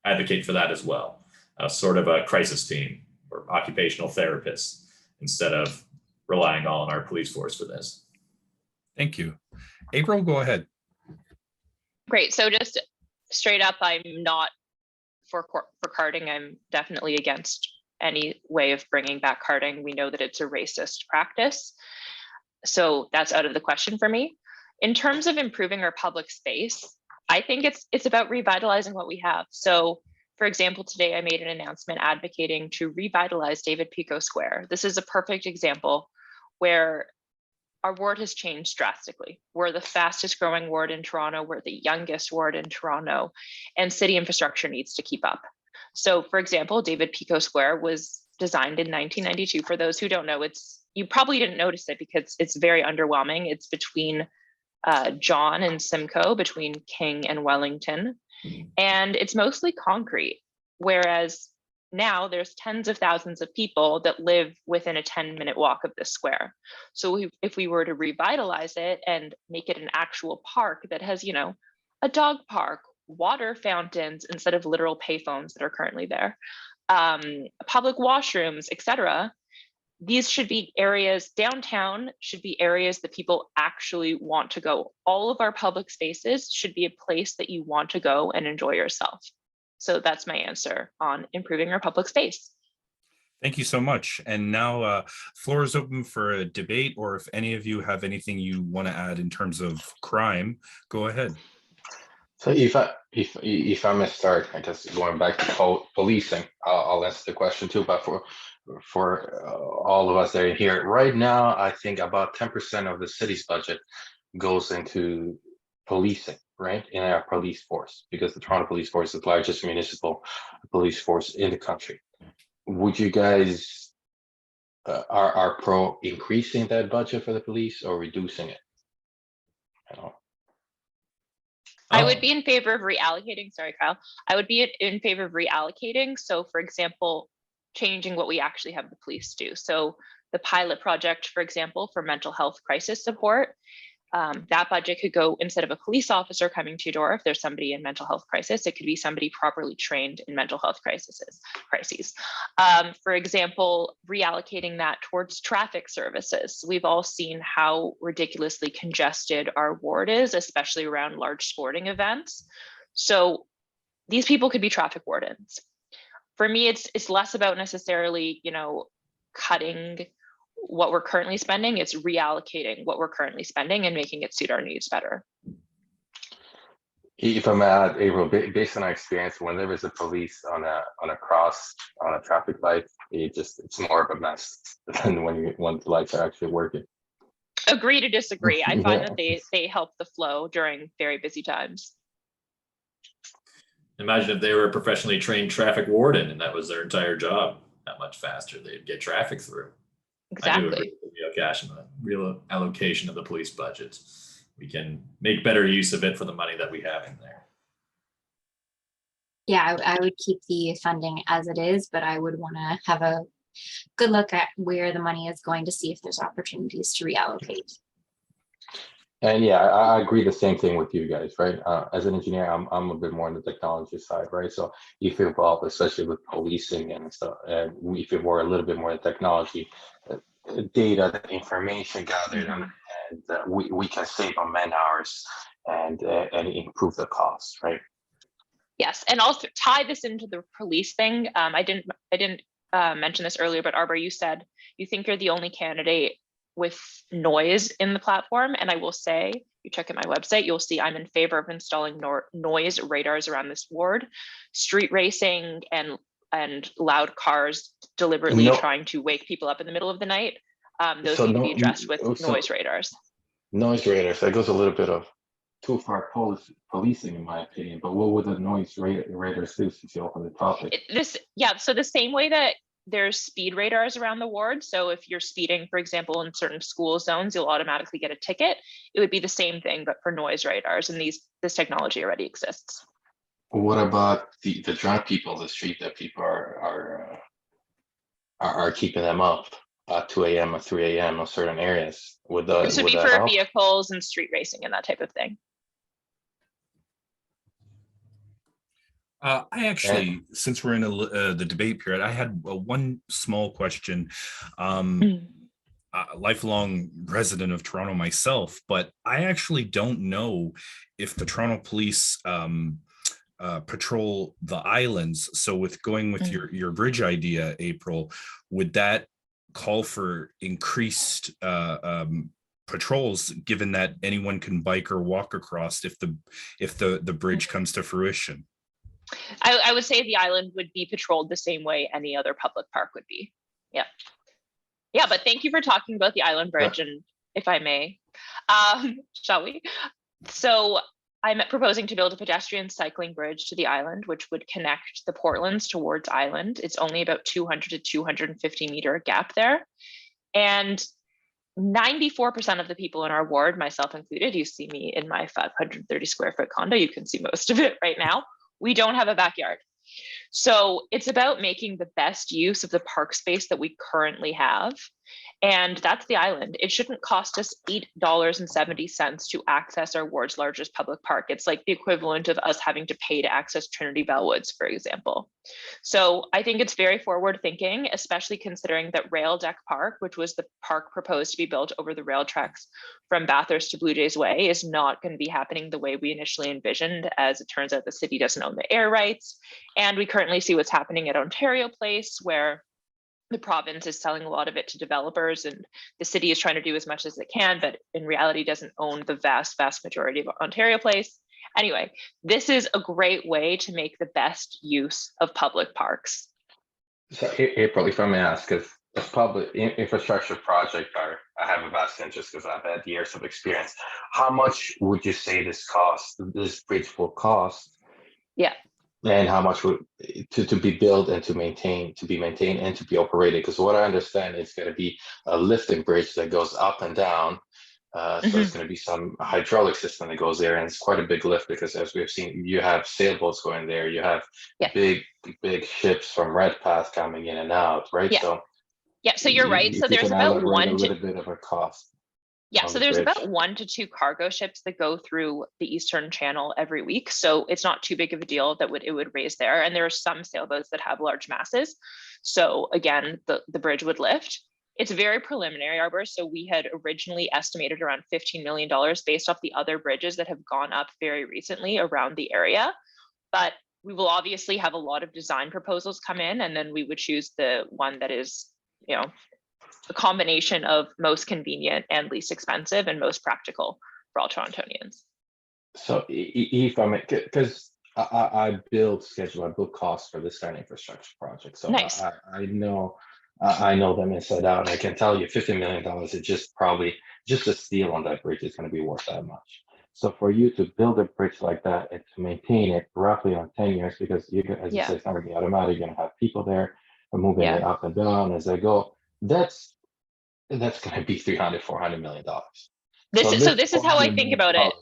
advocate for that as well. Sort of a crisis team or occupational therapists instead of relying all on our police force for this. Thank you. April, go ahead. Great. So just straight up, I'm not for carding. I'm definitely against any way of bringing back carding. We know that it's a racist practice. So that's out of the question for me. In terms of improving our public space, I think it's about revitalizing what we have. So for example, today I made an announcement advocating to revitalize David Pico Square. This is a perfect example where our ward has changed drastically. We're the fastest growing ward in Toronto. We're the youngest ward in Toronto, and city infrastructure needs to keep up. So for example, David Pico Square was designed in 1992. For those who don't know, you probably didn't notice it because it's very underwhelming. It's between John and Simcoe, between King and Wellington, and it's mostly concrete. Whereas now there's tens of thousands of people that live within a 10-minute walk of this square. So if we were to revitalize it and make it an actual park that has, a dog park, water fountains instead of literal payphones that are currently there, public washrooms, etc. These should be areas, downtown should be areas that people actually want to go. All of our public spaces should be a place that you want to go and enjoy yourself. So that's my answer on improving our public space. Thank you so much. And now floor is open for a debate, or if any of you have anything you want to add in terms of crime, go ahead. So if I may start, I just going back to policing, I'll answer the question too, but for all of us that are here right now, I think about 10% of the city's budget goes into policing, right, in our police force, because the Toronto Police Force is the largest municipal police force in the country. Would you guys are pro increasing that budget for the police or reducing it? I would be in favor of reallocating. Sorry, Kyle. I would be in favor of reallocating. So for example, changing what we actually have the police do. So the pilot project, for example, for mental health crisis support, that budget could go, instead of a police officer coming to your door, if there's somebody in mental health crisis, it could be somebody properly trained in mental health crises. For example, reallocating that towards traffic services. We've all seen how ridiculously congested our ward is, especially around large sporting events. So these people could be traffic wardens. For me, it's less about necessarily, cutting what we're currently spending. It's reallocating what we're currently spending and making it suit our needs better. If I'm at April, based on our experience, when there is a police on a traffic light, it's more of a mess than when the lights are actually working. Agree to disagree. I find Yeah. that they help the flow during very busy times. Imagine if they were a professionally trained traffic warden and that was their entire job. How much faster they'd get traffic through. I do agree Exactly. with the real allocation of the police budget. We can make better use of it for the money that we have in there. Yeah, I would keep the funding as it is, but I would want to have a good look at where the money is going to see if there's opportunities to reallocate. And yeah, I agree the same thing with you guys, right? As an engineer, I'm a bit more on the technology side, right? So if you're involved, especially with policing and stuff, and if you're more a little bit more in technology, data, the information gathered, and we can save on man hours and improve the cost, right? Yes, and I'll tie this into the police thing. I didn't mention this earlier, but Arbor, you said you think you're the only candidate with noise in the platform, and I will say, you check out my website, you'll see I'm in favor of installing noise radars around this ward. Street racing and loud cars deliberately trying to wake people up in the middle of the night, those need to be addressed with noise radars. Noise radars, that goes a little bit of too far policing, in my opinion. But what would the noise radars do, since you open the topic? So the same way that there's speed radars around the ward. So if you're speeding, for example, in certain school zones, you'll automatically get a ticket. It would be the same thing, but for noise radars, and this technology already exists. What about the drunk people, the street that people are keeping them up at 2 a.m. or 3 a.m. in certain areas? This would be for vehicles and street racing and that type of thing. I actually, since we're in the debate period, I had one small question. Lifelong resident of Toronto myself, but I actually don't know if the Toronto Police patrol the islands. So with going with your bridge idea, April, would that call for increased patrols, given that anyone can bike or walk across if the bridge comes to fruition? I would say the island would be patrolled the same way any other public park would be. Yeah, but thank you for talking about the island bridge, and if I may, shall we? So I'm proposing to build a pedestrian cycling bridge to the island, which would connect the Portlands towards island. It's only about 200 to 250 meter gap there. And 94% of the people in our ward, myself included, you see me in my 530 square foot condo, you can see most of it right now, we don't have a backyard. So it's about making the best use of the park space that we currently have. And that's the island. It shouldn't cost us $8.70 to access our ward's largest public park. It's like the equivalent of us having to pay to access Trinity Bellwoods, for example. So I think it's very forward thinking, especially considering that Rail Deck Park, which was the park proposed to be built over the rail tracks from Bathurst to Blue Jays Way, is not going to be happening the way we initially envisioned. As it turns out, the city doesn't own the air rights. And we currently see what's happening at Ontario Place, where the province is selling a lot of it to developers, and the city is trying to do as much as it can, but in reality doesn't own the vast majority of Ontario Place. Anyway, this is a great way to make the best use of public parks. So April, if I may ask, because a public infrastructure project, I have a vast interest because I've had years of experience. How much would you say this bridge will cost? Yeah. And how much would to be built and to be maintained and to be operated? Because what I understand is going to be a lifting bridge that goes up and down. So there's going to be some hydraulic system that goes there, and it's quite a big lift because, as we've seen, you have sailboats going there, you have big ships from Redpath coming in and out, right? Yeah. So you're right. So there's about a little bit of a cost. Yeah, so there's about 1 to 2 cargo ships that go through the Eastern Channel every week. So it's not too big of a deal that it would raise there. And there are some sailboats that have large masses. So again, the bridge would lift. It's very preliminary, Arbor. So we had originally estimated around $15 million based off the other bridges that have gone up very recently around the area. But we will obviously have a lot of design proposals come in, and then we would choose the one that is, you know, a combination of most convenient and least expensive and most practical for all Torontonians. So if I may, because I build schedule, I build costs for this kind of infrastructure project. So Nice. I know them inside out. And I can tell you $50 million is just probably just a steel on that bridge is going to be worth that much. So for you to build a bridge like that and to maintain it roughly on 10 years, because you can, as you said, it's not going to be automatic. You're going to have people there moving it up and down as they go. That's going to be $300-400 million. So this is how I think about it.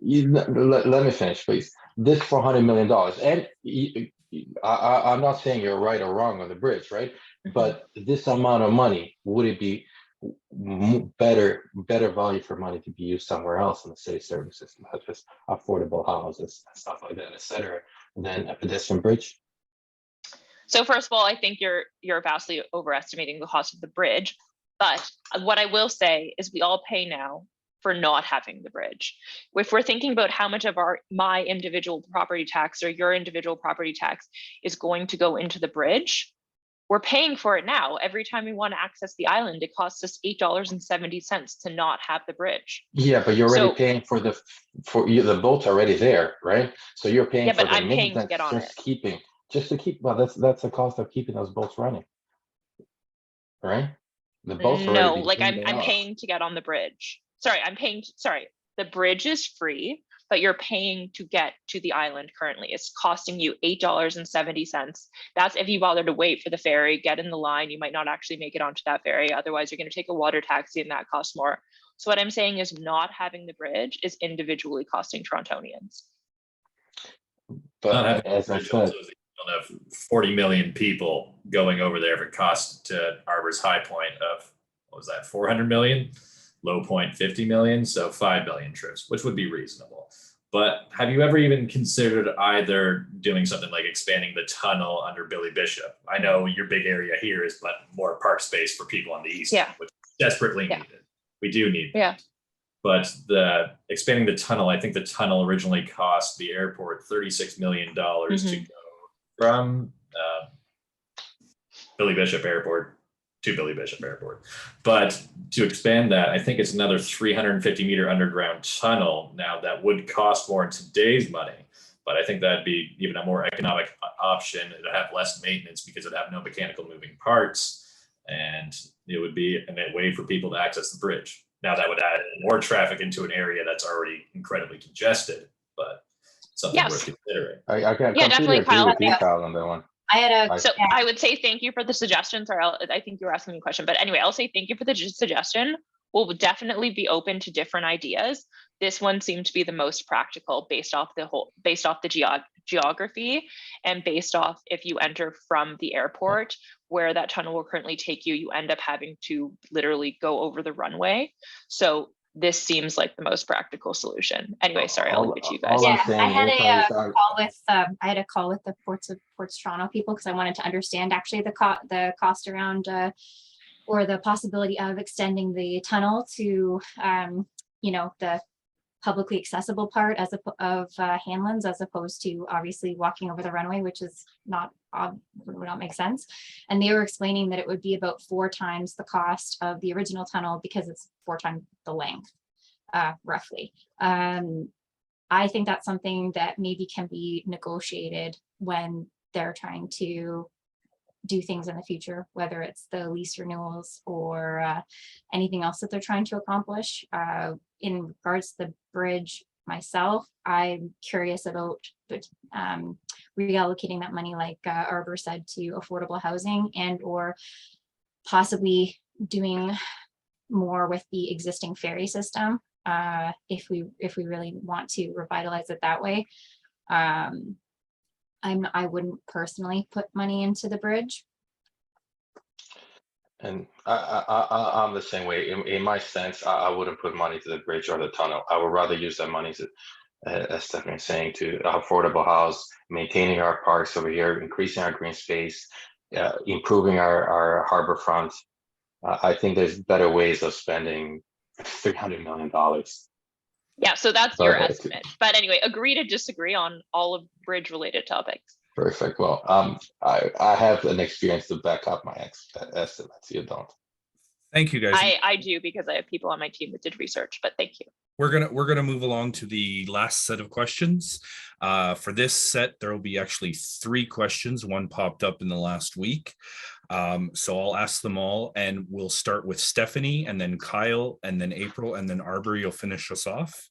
Let me finish, please. This $400 million, and I'm not saying you're right or wrong on the bridge, right? But this amount of money, would it be better value for money to be used somewhere else in the city services, such as affordable houses and stuff like that, et cetera, than a pedestrian bridge? So first of all, I think you're vastly overestimating the cost of the bridge. But what I will say is we all pay now for not having the bridge. If we're thinking about how much of my individual property tax or your individual property tax is going to go into the bridge, we're paying for it now. Every time we want to access the island, it costs us $8.70 to not have the bridge. Yeah, but you're already paying for the boat's already there, right? So you're paying for the maintenance, just to keep. Well, that's the cost of keeping those boats running, right? The boats already I'm paying to get on the bridge. Sorry, the bridge is free, but you're paying to get to the island currently. It's costing you $8.70. That's if you bother to wait for the ferry, get in the line. You might not actually make it onto that ferry. Otherwise, you're going to take a water taxi and that costs more. So what I'm saying is not having the bridge is individually costing Torontonians. But as I said, you don't have 40 million people going over there. If it cost to Arbor's high point of, what was that, 400 million? Low point 50 million, so 5 million trips, which would be reasonable. But have you ever even considered either doing something like expanding the tunnel under Billy Bishop? I know your big area here is but more park space for people on the east, which is desperately needed. We do need that. But the expanding the tunnel, I think the tunnel originally cost the airport $36 million to go from Billy Bishop Airport to Billy Bishop Airport. But to expand that, I think it's another 350 meter underground tunnel. Now that would cost more in today's money, but I think that'd be even a more economic option. It'd have less maintenance because it'd have no mechanical moving parts, and it would be a way for people to access the bridge. Now that would add more traffic into an area that's already incredibly congested, but something worth considering. I can completely agree with you, Kyle, on that one. I would say thank you for the suggestion. Sorry, I think you were asking me a question, but anyway, I'll say thank you for the suggestion. We'll definitely be open to different ideas. This one seemed to be the most practical based off the geography and based off if you enter from the airport where that tunnel will currently take you, you end up having to literally go over the runway. So this seems like the most practical solution. Anyway, sorry, I'll leave it to you guys. Yeah, I had a call with the Ports Toronto people because I wanted to understand actually the cost around or the possibility of extending the tunnel to the publicly accessible part of Hanlan's, as opposed to obviously walking over the runway, which is would not make sense. And they were explaining that it would be about 4 times the cost of the original tunnel because it's 4 times the length, roughly. I think that's something that maybe can be negotiated when they're trying to do things in the future, whether it's the lease renewals or anything else that they're trying to accomplish. In regards to the bridge myself, I'm curious about reallocating that money, like Arbor said, to affordable housing and or possibly doing more with the existing ferry system if we really want to revitalize it that way. I wouldn't personally put money into the bridge. And I'm the same way. In my sense, I wouldn't put money to the bridge or the tunnel. I would rather use that money to, as Stephanie's saying, to affordable house, maintaining our parks over here, increasing our green space, improving our harbor front. I think there's better ways of spending $300 million. Yeah, so that's your Perfect. estimate. But anyway, agree to disagree on all of bridge related topics. Perfect. Well, I have an experience to back up my estimates. You don't. Thank you, guys. I do, because I have people on my team that did research, but thank you. We're gonna move along to the last set of questions. For this set, there will be actually 3 questions. One popped up in the last week. So I'll ask them all, and we'll start with Stephanie, and then Kyle, and then April, and then Arbor. You'll finish us off.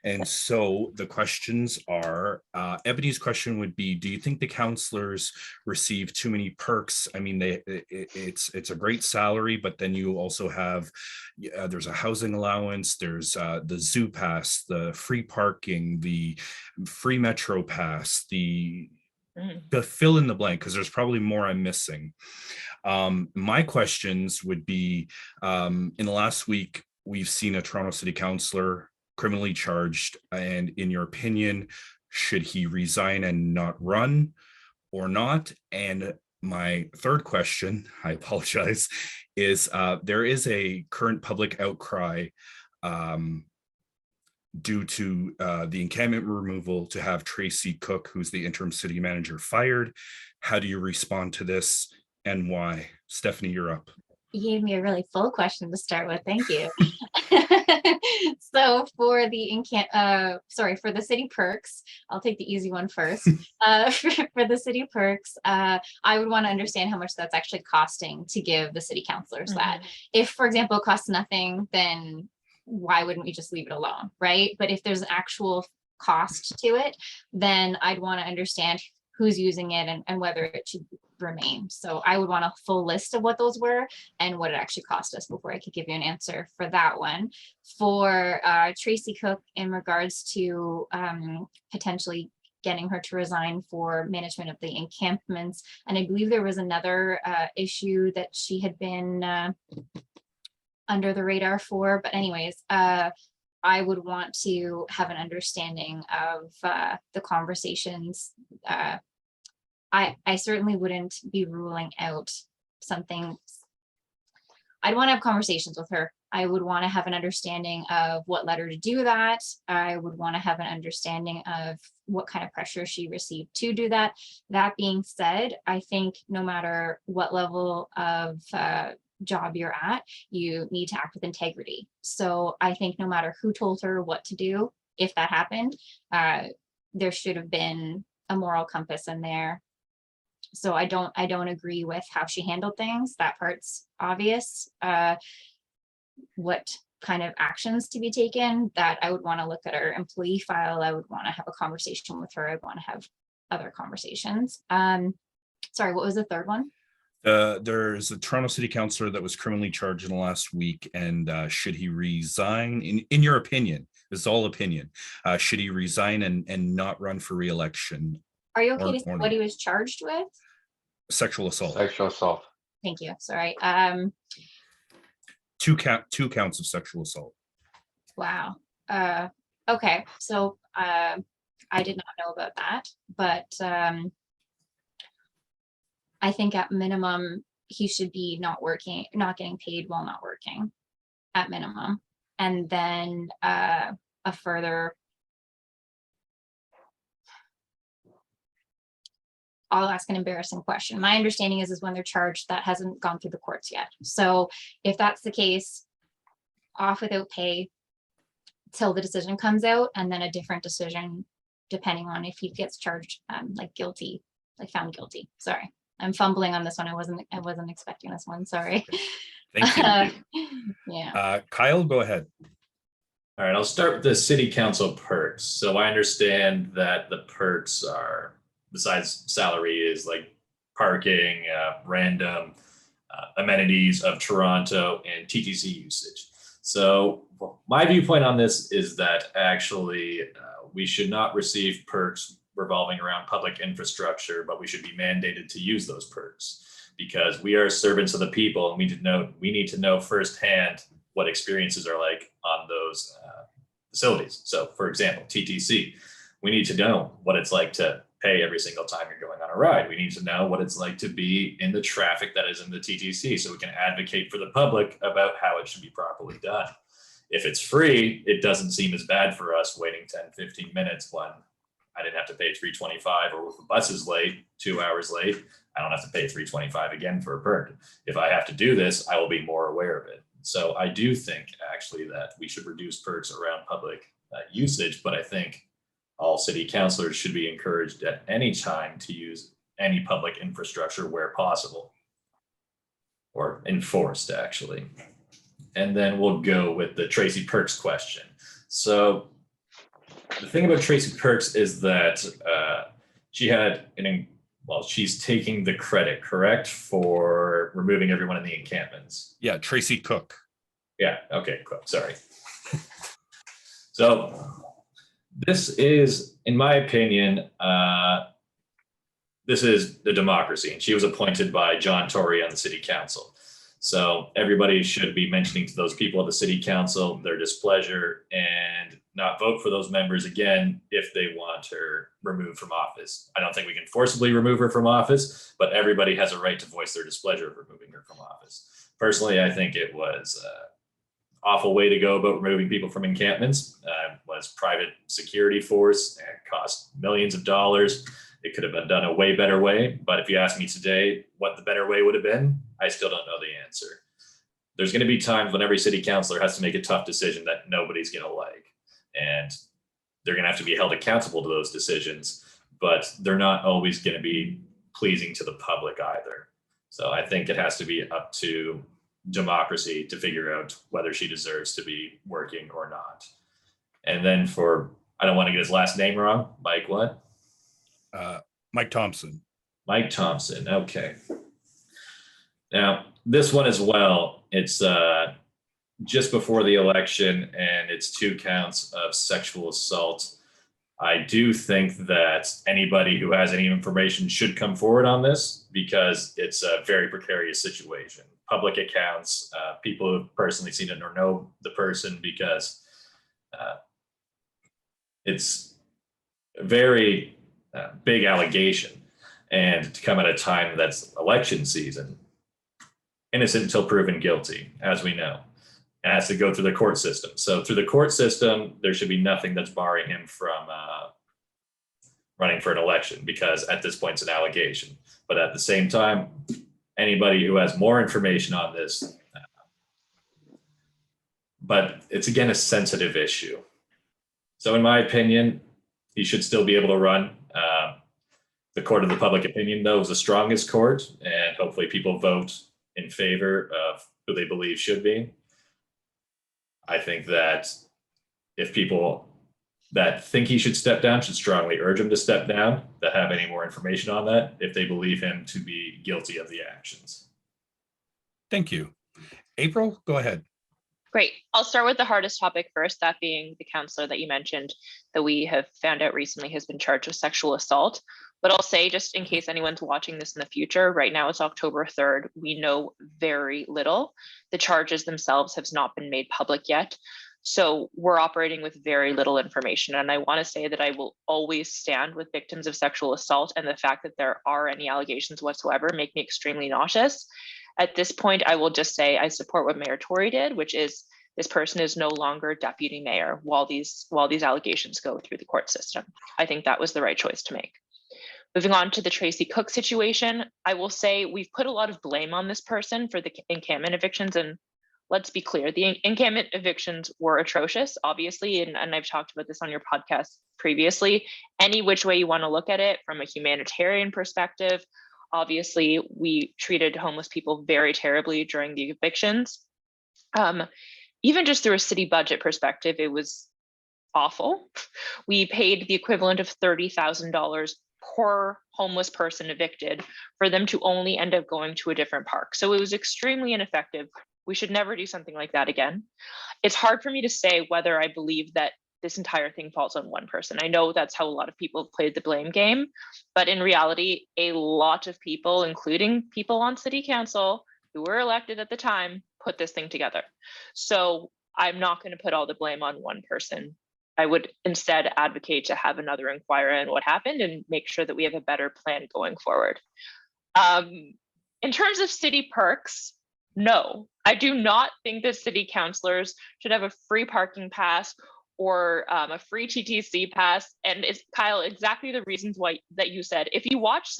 And so the questions are, Ebony's question would be, do you think the counselors receive too many perks? I mean, it's a great salary, but then you also have, there's a housing allowance, there's the zoo pass, the free parking, the free metro pass, the fill in the blank, because there's probably more I'm missing. My questions would be, in the last week, we've seen a Toronto City Councillor criminally charged, and in your opinion, should he resign and not run or not? And my third question, I apologize, is there is a current public outcry due to the encampment removal to have Tracy Cook, who's the interim city manager, fired. How do you respond to this, and why? Stephanie, you're up. You gave me a really full question to start with. Thank you. So for the for the city perks, I'll take the easy one first. For the city perks, I would want to understand how much that's actually costing to give the city councilors that. If, for example, it costs nothing, then why wouldn't we just leave it alone, right? But if there's an actual cost to it, then I'd want to understand who's using it and whether it should remain. So I would want a full list of what those were and what it actually cost us before I could give you an answer for that one. For Tracy Cook, in regards to potentially getting her to resign for management of the encampments, and I believe there was another issue that she had been under the radar for, but anyways, I would want to have an understanding of the conversations. I certainly wouldn't be ruling out something. I'd want to have conversations with her. I would want to have an understanding of what led her to do that. I would want to have an understanding of what kind of pressure she received to do that. That being said, I think no matter what level of job you're at, you need to act with integrity. So I think no matter who told her what to do, if that happened, there should have been a moral compass in there. So I don't agree with how she handled things. That part's obvious. What kind of actions to be taken, that I would want to look at her employee file. I would want to have a conversation with her. I'd want to have other conversations. Sorry, what was the third one? There's a Toronto City Councillor that was criminally charged in the last week, and should he resign? In your opinion, this is all opinion. Should he resign and not run for re-election? Are you okay to say what he was charged with? Sexual assault. Sexual assault. Thank you. Sorry. Two counts of sexual assault. Wow. Okay. So I did not know about that, but I think at minimum he should be not getting paid while not working, at minimum, and then a further. I'll ask an embarrassing question. My understanding is when they're charged, that hasn't gone through the courts yet. So if that's the case, off without pay till the decision comes out, and then a different decision depending on if he gets charged like guilty, like found guilty. Sorry, I'm fumbling on this one. I wasn't expecting this one. Sorry. Thank you. Yeah. Kyle, go ahead. All right, I'll start with the city council perks. So I understand that the perks are, besides salary, is like parking, random amenities of Toronto, and TTC usage. So my viewpoint on this is that actually we should not receive perks revolving around public infrastructure, but we should be mandated to use those perks because we are servants of the people, and we need to know firsthand what experiences are like on those facilities. So for example, TTC, we need to know what it's like to pay every single time you're going on a ride. We need to know what it's like to be in the traffic that is in the TTC so we can advocate for the public about how it should be properly done. If it's free, it doesn't seem as bad for us waiting 10, 15 minutes when I didn't have to pay $3.25, or if the bus is late, 2 hours late, I don't have to pay $3.25 again for a perk. If I have to do this, I will be more aware of it. So I do think actually that we should reduce perks around public usage, but I think all city councilors should be encouraged at any time to use any public infrastructure where possible, or enforced actually. And then we'll go with the Tracy Perks question. So the thing about Tracy Perks is that she had she's taking the credit, correct, for removing everyone in the encampments. Yeah, Tracy Cook. Yeah, okay, cool. Sorry. So this is, in my opinion, this is the democracy, and she was appointed by John Tory on the city council. So everybody should be mentioning to those people at the city council their displeasure and not vote for those members again if they want her removed from office. I don't think we can forcibly remove her from office, but everybody has a right to voice their displeasure of removing her from office. Personally, I think it was an awful way to go about removing people from encampments. Was private security force and cost millions of dollars. It could have been done a way better way. But if you ask me today what the better way would have been, I still don't know the answer. There's going to be times when every city councilor has to make a tough decision that nobody's going to like. And they're going to have to be held accountable to those decisions, but they're not always going to be pleasing to the public either. So I think it has to be up to democracy to figure out whether she deserves to be working or not. And then for, I don't want to get his last name wrong, Mike what? Mike Thompson. Mike Thompson, okay. Now, this one as well, it's just before the election, and it's 2 counts of sexual assault. I do think that anybody who has any information should come forward on this, because it's a very precarious situation. Public accounts, people who have personally seen it or know the person, because it's a very big allegation, and to come at a time that's election season. Innocent until proven guilty, as we know. It has to go through the court system. So through the court system, there should be nothing that's barring him from running for an election, because at this point it's an allegation. But at the same time, anybody who has more information on this, but it's again a sensitive issue. So in my opinion, he should still be able to run. The court of the public opinion, though, is the strongest court, and hopefully people vote in favor of who they believe should be. I think that if people that think he should step down should strongly urge him to step down, that have any more information on that, if they believe him to be guilty of the actions. Thank you. April, go ahead. Great. I'll start with the hardest topic first, that being the counselor that you mentioned that we have found out recently has been charged with sexual assault. But I'll say, just in case anyone's watching this in the future, right now it's October 3rd. We know very little. The charges themselves have not been made public yet. So we're operating with very little information. And I want to say that I will always stand with victims of sexual assault, and the fact that there are any allegations whatsoever make me extremely nauseous. At this point, I will just say I support what Mayor Tory did, which is this person is no longer deputy mayor while these allegations go through the court system. I think that was the right choice to make. Moving on to the Tracy Cook situation, I will say we've put a lot of blame on this person for the encampment evictions, and let's be clear, the encampment evictions were atrocious, obviously, and I've talked about this on your podcast previously. Any which way you want to look at it, from a humanitarian perspective, obviously, we treated homeless people very terribly during the evictions. Even just through a city budget perspective, it was awful. We paid the equivalent of $30,000 per homeless person evicted for them to only end up going to a different park. So it was extremely ineffective. We should never do something like that again. It's hard for me to say whether I believe that this entire thing falls on one person. I know that's how a lot of people have played the blame game, but in reality, a lot of people, including people on city council who were elected at the time, put this thing together. So I'm not going to put all the blame on one person. I would instead advocate to have another inquiry on what happened and make sure that we have a better plan going forward. In terms of city perks, No, I do not think that city councilors should have a free parking pass or a free TTC pass. And it's, Kyle, exactly the reasons why that you said. If you watch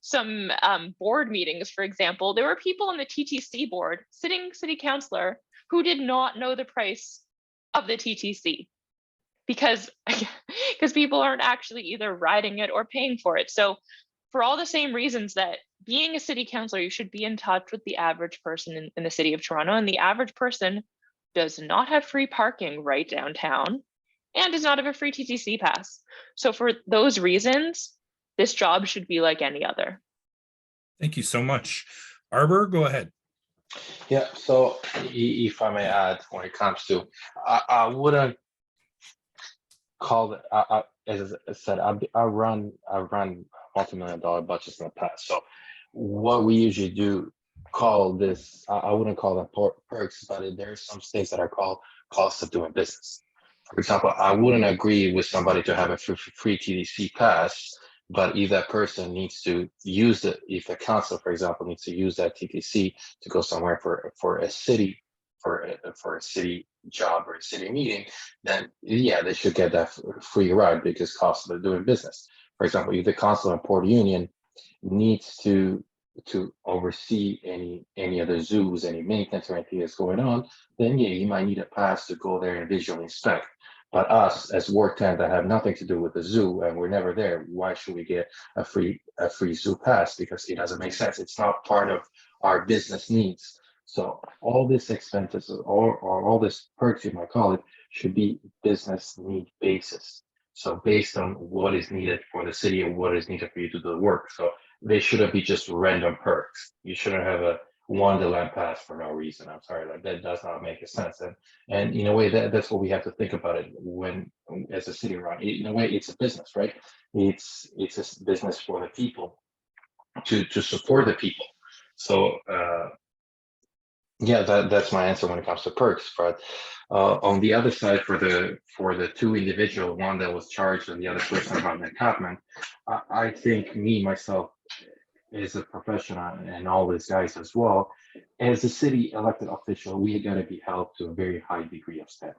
some board meetings, for example, there were people on the TTC board, sitting city councilor, who did not know the price of the TTC because people aren't actually either riding it or paying for it. So for all the same reasons that being a city councilor, you should be in touch with the average person in the city of Toronto, and the average person does not have free parking right downtown and does not have a free TTC pass. So for those reasons, this job should be like any other. Thank you so much. Arbor, go ahead. Yeah, so if I may add, when it comes to, I wouldn't call it, as I said, I run multi-million-dollar budgets in the past. So what we usually do call this, I wouldn't call them perks, but there are some states that are called cost of doing business. For example, I wouldn't agree with somebody to have a free TDC pass, but if that person needs to use it, if the council, for example, needs to use that TTC to go somewhere for a city, for a city job or a city meeting, then yeah, they should get that free ride because cost of doing business. For example, if the council in Port Union needs to oversee any other zoos, any maintenance or anything that's going on, then yeah, you might need a pass to go there and visually inspect. But us as Ward 10 that have nothing to do with the zoo and we're never there, why should we get a free zoo pass? Because it doesn't make sense. It's not part of our business needs. So all this expenses or all this perks, you might call it, should be business need basis. So based on what is needed for the city and what is needed for you to do the work. So they shouldn't be just random perks. You shouldn't have a Wonderland pass for no reason. I'm sorry, like that does not make a sense. And in a way, that's what we have to think about it when, as a city run. In a way, it's a business, right? It's a business for the people to support the people. So yeah, that's my answer when it comes to perks. But on the other side, for the two individual, one that was charged and the other person about the encampment, I think myself as a professional and all these guys as well, as a city elected official, we got to be held to a very high degree of standard,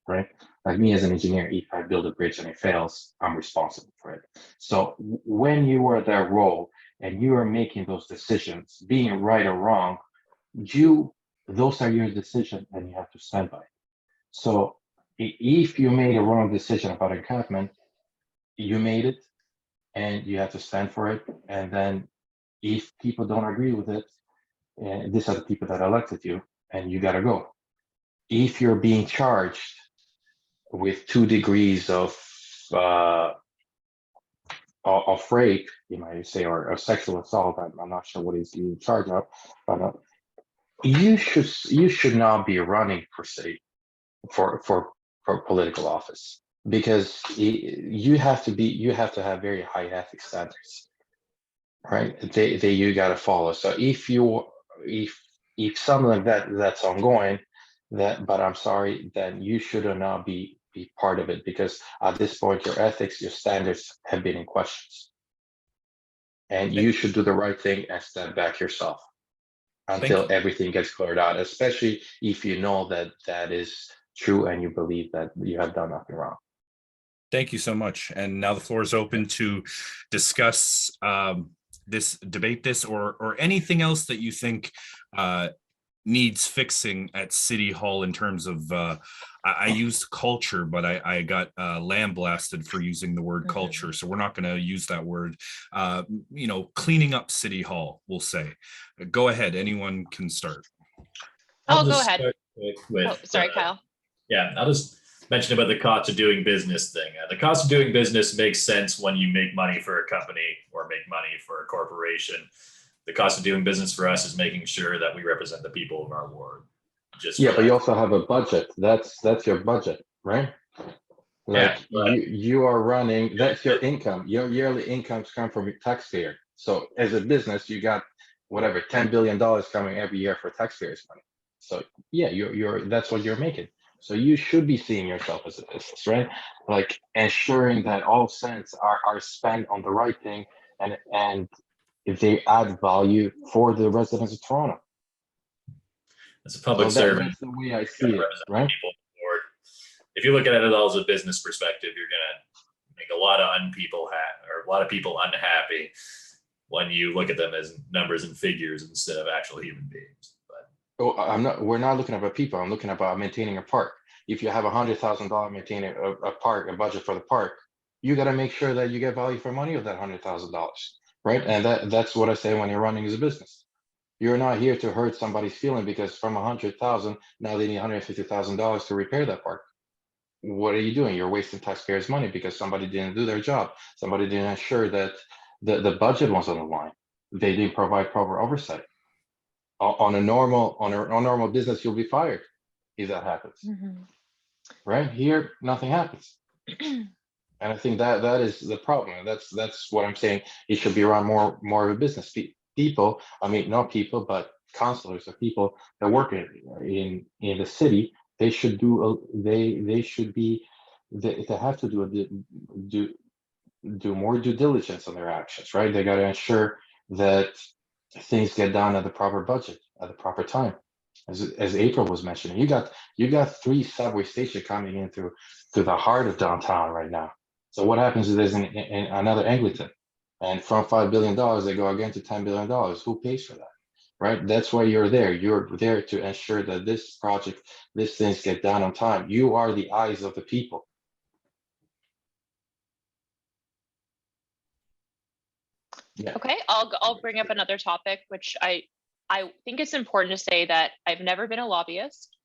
right? Like me as an engineer, if I build a bridge and it fails, I'm responsible for it. So when you are that role and you are making those decisions, being right or wrong, those are your decisions and you have to stand by. So if you made a wrong decision about encampment, you made it and you have to stand for it. And then if people don't agree with it, and these are the people that elected you, and you gotta go. If you're being charged with 2 degrees of rape, you might say, or sexual assault, I'm not sure what is you in charge of, but you should not be running for city for political office, because you have to have very high ethics standards, right? They you got to follow. So if something like that's ongoing, but I'm sorry, then you should not be part of it, because at this point your ethics, your standards have been in questions, and you should do the right thing and stand back yourself until everything gets cleared out, especially if you know that is true and you believe that you have done nothing wrong. Thank you so much. And now the floor is open to discuss debate this or anything else that you think needs fixing at City Hall in terms of I used culture, but I got lambasted for using the word culture, so we're not going to use that word. Cleaning up City Hall, we'll say. Go ahead, anyone can start. I'll go ahead. Sorry, Kyle. Yeah, I'll just mention about the cost of doing business thing. The cost of doing business makes sense when you make money for a company or make money for a corporation. The cost of doing business for us is making sure that we represent the people of our ward. But you also have a budget. That's your budget, right? Like you are running, that's your income. Your yearly incomes come from your taxpayer. So as a business, you got whatever $10 billion coming every year for taxpayers' money. So yeah, that's what you're making. So you should be seeing yourself as a business, right? Like ensuring that all cents are spent on the right thing and if they add value for the residents of Toronto. As a public So servant, that's the way I you see it, represent right? people on the board. If you look at it all as a business perspective, you're gonna make a lot of a lot of people unhappy when you look at them as numbers and figures instead of actual human beings. But Oh, we're not looking about people. I'm looking about maintaining a park. If you have $100,000 maintaining a park, a budget for the park, you got to make sure that you get value for money of that $100,000, right? And that's what I say when you're running as a business. You're not here to hurt somebody's feeling because from 100,000, now they need $150,000 to repair that park. What are you doing? You're wasting taxpayers' money because somebody didn't do their job. Somebody didn't ensure that the budget was on the line. They didn't provide proper oversight. On a normal business, you'll be fired if that happens. Right here, nothing happens. And I think that is the problem. That's what I'm saying. It should be run more of a business. People, I mean, not people, but counselors or people that work in the city, they should they have to do more due diligence on their actions, right? They got to ensure that things get done at the proper budget at the proper time. As April was mentioning, you got 3 subway stations coming into the heart of downtown right now. So what happens is there's in another Eglinton, and from $5 billion they go again to $10 billion. Who pays for that, right? That's why you're there. You're there to ensure that this things get done on time. You are the eyes of the people. Yeah. Okay, I'll bring up another topic, which I think it's important to say that I've never been a lobbyist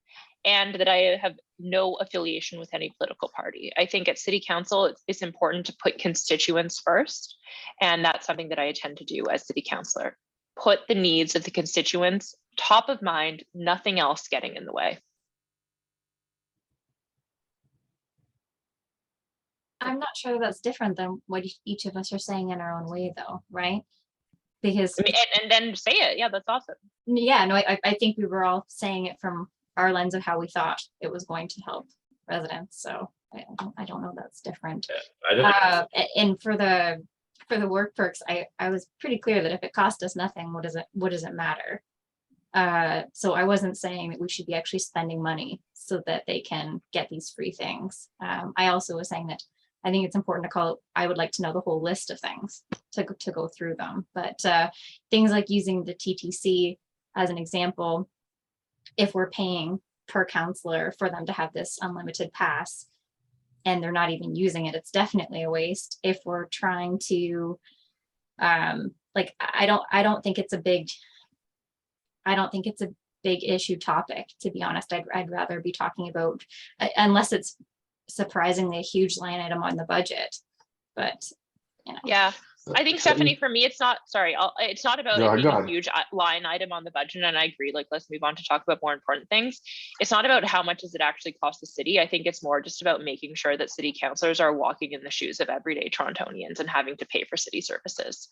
and that I have no affiliation with any political party. I think at City Council, it's important to put constituents first. And that's something that I intend to do as City Councilor. Put the needs of the constituents top of mind, nothing else getting in the way. I'm not sure that's different than what each of us are saying in our own way, though, right? Because and then say it. Yeah, that's awesome. Yeah, no, I think we were all saying it from our lens of how we thought it was going to help residents. So I don't know that's different. Yeah, and for the work perks, I was pretty clear that if it cost us nothing, what does it matter? So I wasn't saying that we should be actually spending money so that they can get these free things. I also was saying that I think it's important I would like to know the whole list of things to go through them. But things like using the TTC as an example, if we're paying per counselor for them to have this unlimited pass and they're not even using it, it's definitely a waste. If we're trying to, I don't think it's a big issue topic, to be honest. I'd rather be talking about, unless it's surprisingly a huge line item on the budget, but yeah, I think Stephanie, for me, it's not about it being a huge line item on the budget. And I agree, let's move on to talk about more important things. It's not about how much does it actually cost the city. I think it's more just about making sure that city councilors are walking in the shoes of everyday Torontonians and having to pay for city services.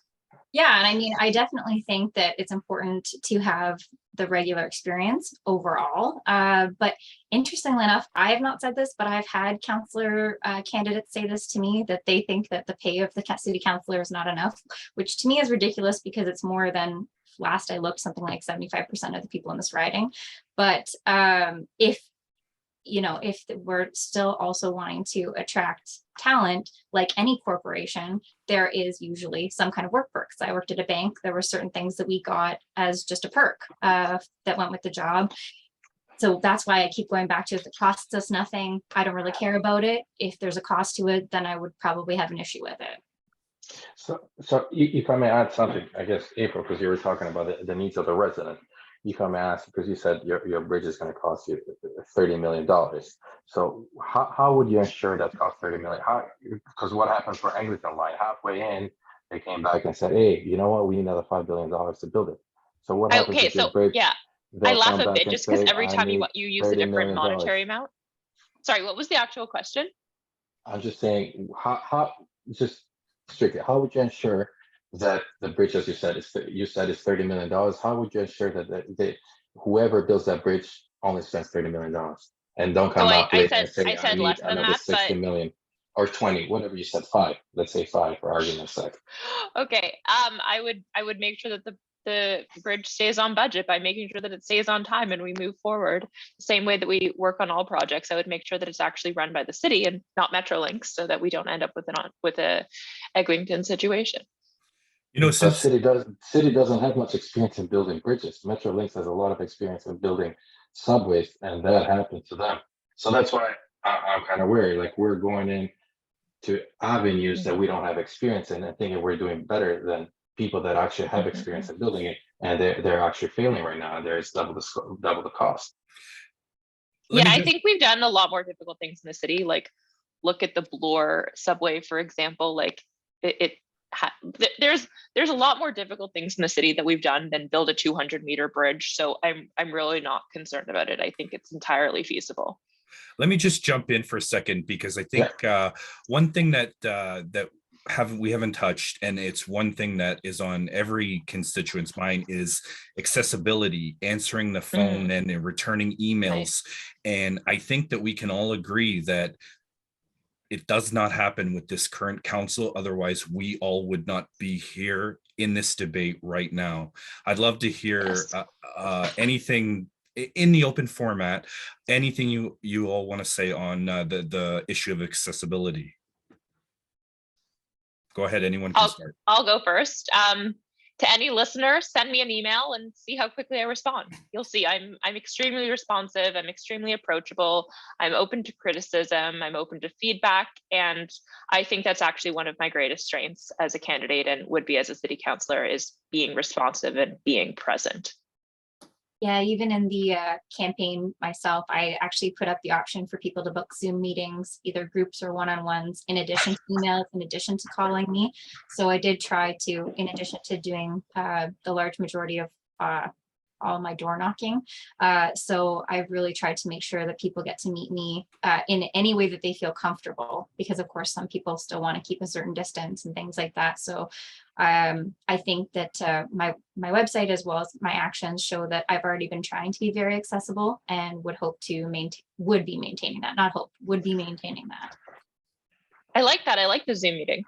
Yeah, and I mean, I definitely think that it's important to have the regular experience overall. But interestingly enough, I have not said this, but I've had councillor candidates say this to me, that they think that the pay of the city councillor is not enough, which to me is ridiculous because it's more than, last I looked, something like 75% of the people in this riding. But if we're still also wanting to attract talent, like any corporation, there is usually some kind of work perks. I worked at a bank. There were certain things that we got as just a perk that went with the job. So that's why I keep going back to, if it costs us nothing, I don't really care about it. If there's a cost to it, then I would probably have an issue with it. So if I may add something, I guess, April, because you were talking about the needs of the resident. If I may ask, because you said your bridge is going to cost you $30 million. So how would you ensure that costs $30 million? Because what happened for Eglinton Line, halfway in, they came back and said, hey, you know what, we need another $5 billion to build it. So what happens if your bridge? Yeah, I laugh a bit just because every time you use a different monetary amount. Sorry, what was the actual question? I'm just saying, how just strictly, how would you ensure that the bridge, as you said is $30 million? How would you ensure that whoever builds that bridge only spends $30 million and don't come out later and say, I need less than another that, 60 million or 20, whatever you said, 5. Let's say 5 for argument's sake. Okay, I would make sure that the bridge stays on budget by making sure that it stays on time and we move forward. The same way that we work on all projects, I would make sure that it's actually run by the city and not Metrolinx, so that we don't end up with a Eglinton situation. You know, The since city doesn't have much experience in building bridges. Metrolinx has a lot of experience in building subways, and that happened to them. So that's why I'm kind of worried. Like, we're going in to avenues that we don't have experience in, and thinking we're doing better than people that actually have experience in building it, and they're actually failing right now. And there's double the cost. I think we've done a lot more difficult things in the city. Like, look at the Bloor subway, for example. Like, there's a lot more difficult things in the city that we've done than build a 200-meter bridge. So I'm really not concerned about it. I think it's entirely feasible. Let me just jump in for a second, because I think one thing that we haven't touched, and it's one thing that is on every constituent's mind, is accessibility, answering the phone and returning emails. Right. And I think that we can all agree that it does not happen with this current council. Otherwise, we all would not be here in this debate right now. I'd love to hear anything in the open format, anything you all want to say on the issue of accessibility. Go ahead, anyone can start. I'll go first. To any listener, send me an email and see how quickly I respond. You'll see I'm extremely responsive. I'm extremely approachable. I'm open to criticism. I'm open to feedback. And I think that's actually one of my greatest strengths as a candidate and would be as a city councillor, is being responsive and being present. Yeah, even in the campaign myself, I actually put up the option for people to book Zoom meetings, either groups or one-on-ones, in addition to emails, in addition to calling me. So I did try to, in addition to doing the large majority of all my door knocking. So I've really tried to make sure that people get to meet me in any way that they feel comfortable, because of course some people still want to keep a certain distance and things like that. So I think that my website, as well as my actions, show that I've already been trying to be very accessible, and would be maintaining that. Not hope, would be maintaining that. I like that. I like the Zoom meeting.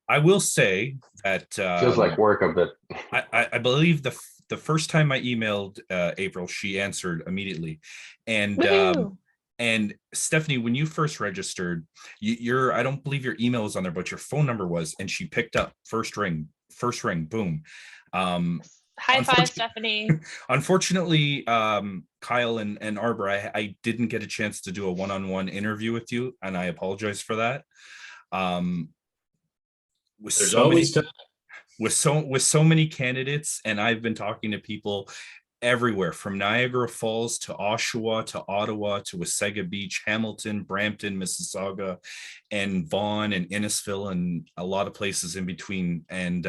I will say that feels like work a bit. I believe the first time I emailed April, she answered immediately, and Stephanie, when you first registered, I don't believe your email was on there, but your phone number was, and she picked up first ring, boom. High five, Stephanie. Unfortunately, Kyle and Arbor, I didn't get a chance to do a one-on-one interview with you, and I apologize for that. With so many candidates, and I've been talking to people everywhere, from Niagara Falls to Oshawa to Ottawa to Wasaga Beach, Hamilton, Brampton, Mississauga, and Vaughan and Innisfil, and a lot of places in between. And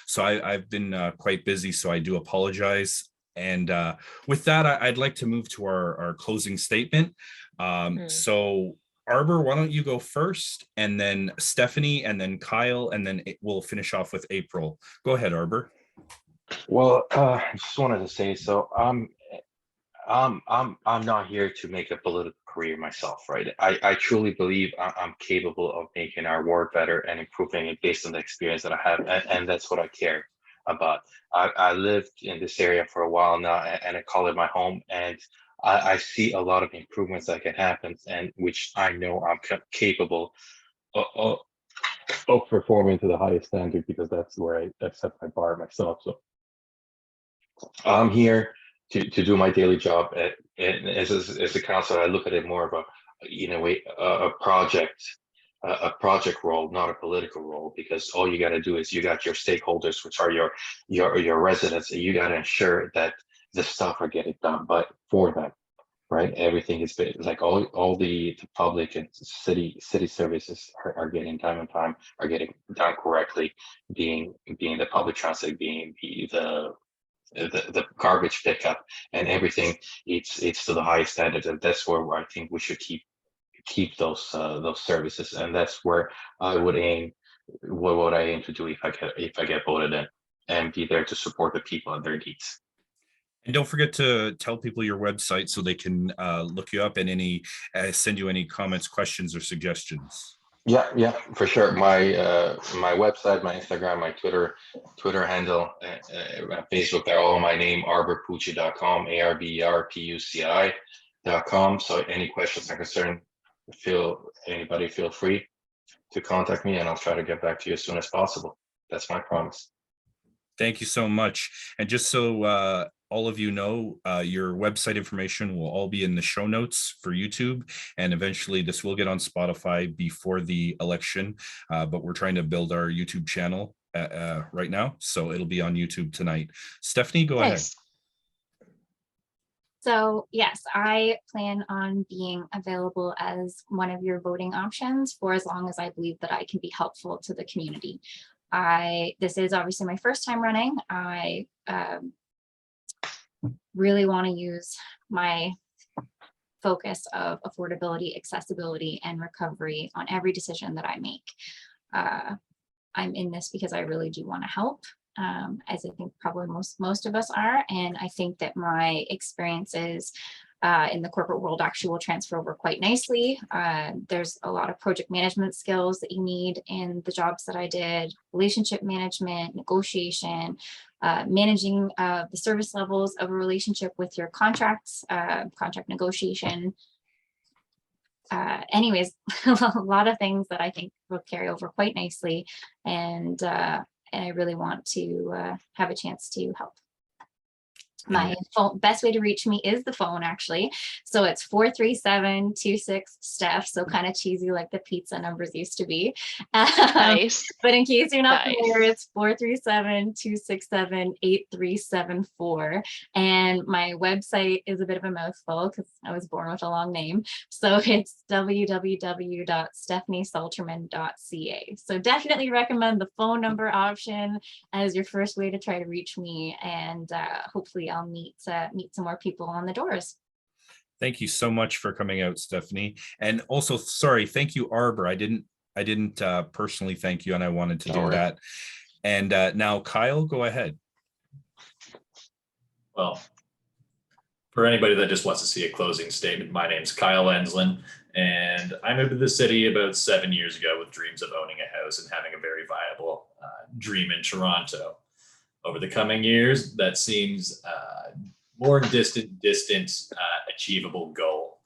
so I've been quite busy, so I do apologize. And with that, I'd like to move to our closing statement. So Arbor, why don't you go first, and then Stephanie, and then Kyle, and then we'll finish off with April. Go ahead, Arbor. Well, I just wanted to say, so I'm not here to make a political career myself, right? I truly believe I'm capable of making our ward better and improving it based on the experience that I have, and that's what I care about. I lived in this area for a while now, and I call it my home, and I see a lot of improvements that can happen, and which I know I'm capable of performing to the highest standard, because that's where I set my bar myself. So I'm here to do my daily job. And as a counselor, I look at it more of a project role, not a political role, because all you got to do is, you got your stakeholders, which are your residents, and you got to ensure that the stuff are getting done, but for them, right? Everything is like all the public and city services are getting done on time, are getting done correctly, being the public transit, being the garbage pickup, and everything. It's to the highest standards, and that's where I think we should keep those services, and that's where I would aim. What would I aim to do if I get voted in, and be there to support the people and their needs. And don't forget to tell people your website so they can look you up, and send you any comments, questions, or suggestions. Yeah, for sure. My website, my Instagram, my Twitter handle, Facebook, they're all my name, arborpucci.com, ARBERPUCI.com. So any questions or concern, anybody feel free to contact me and I'll try to get back to you as soon as possible. That's my promise. Thank you so much. And just so all of you know, your website information will all be in the show notes for YouTube. And eventually this will get on Spotify before the election. But we're trying to build our YouTube channel right now. So it'll be on YouTube tonight. Stephanie, go ahead. Nice. So yes, I plan on being available as one of your voting options for as long as I believe that I can be helpful to the community. This is obviously my first time running. I really want to use my focus of affordability, accessibility, and recovery on every decision that I make. I'm in this because I really do want to help, as I think probably most of us are. And I think that my experiences in the corporate world actually will transfer over quite nicely. There's a lot of project management skills that you need in the jobs that I did, relationship management, negotiation, managing the service levels of a relationship with your contracts, contract negotiation. Anyways, a lot of things that I think will carry over quite nicely. And I really want to have a chance to help. My phone, best way to reach me is the phone, actually. So it's 437-26-STEPH. So kind of cheesy like the pizza numbers used to be. Nice. But in case you're not Nice. familiar, it's 437-267-8374. And my website is a bit of a mouthful because I was born with a long name. So it's www.stephaniesalterman.ca. So definitely recommend the phone number option as your first way to try to reach me. And hopefully I'll meet some more people on the doors. Thank you so much for coming out, Stephanie. And also, sorry, thank you, Arbor. I didn't personally thank you, and I wanted to do that. And now, Kyle, go ahead. Well, for anybody that just wants to see a closing statement, my name's Kyle Enslin, and I moved to the city about 7 years ago with dreams of owning a house and having a very viable dream in Toronto. Over the coming years, that seems more distant, achievable goal.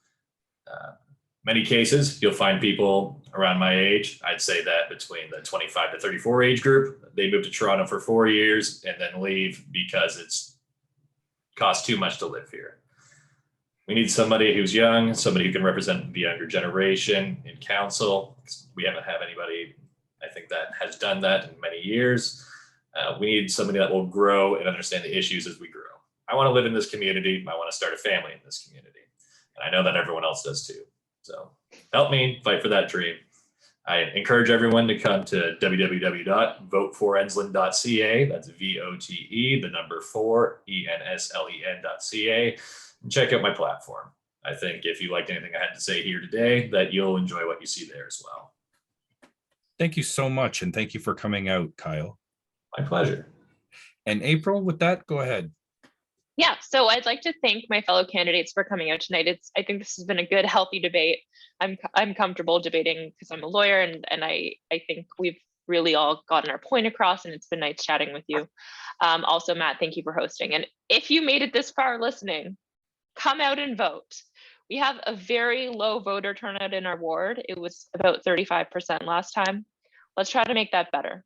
Many cases, you'll find people around my age. I'd say that between the 25 to 34 age group, they move to Toronto for 4 years and then leave because it's costs too much to live here. We need somebody who's young, somebody who can represent the younger generation in council. We haven't had anybody, I think, that has done that in many years. We need somebody that will grow and understand the issues as we grow. I want to live in this community. I want to start a family in this community. And I know that everyone else does too. So help me fight for that dream. I encourage everyone to come to www.voteforenslin.ca. That's VOTE, the number 4, ENSLEN.ca. And check out my platform. I think if you liked anything I had to say here today, that you'll enjoy what you see there as well. Thank you so much. And thank you for coming out, Kyle. My pleasure. And April, with that, go ahead. Yeah, so I'd like to thank my fellow candidates for coming out tonight. I think this has been a good, healthy debate. I'm comfortable debating because I'm a lawyer, and I think we've really all gotten our point across, and it's been nice chatting with you. Also, Matt, thank you for hosting. And if you made it this far listening, come out and vote. We have a very low voter turnout in our ward. It was about 35% last time. Let's try to make that better.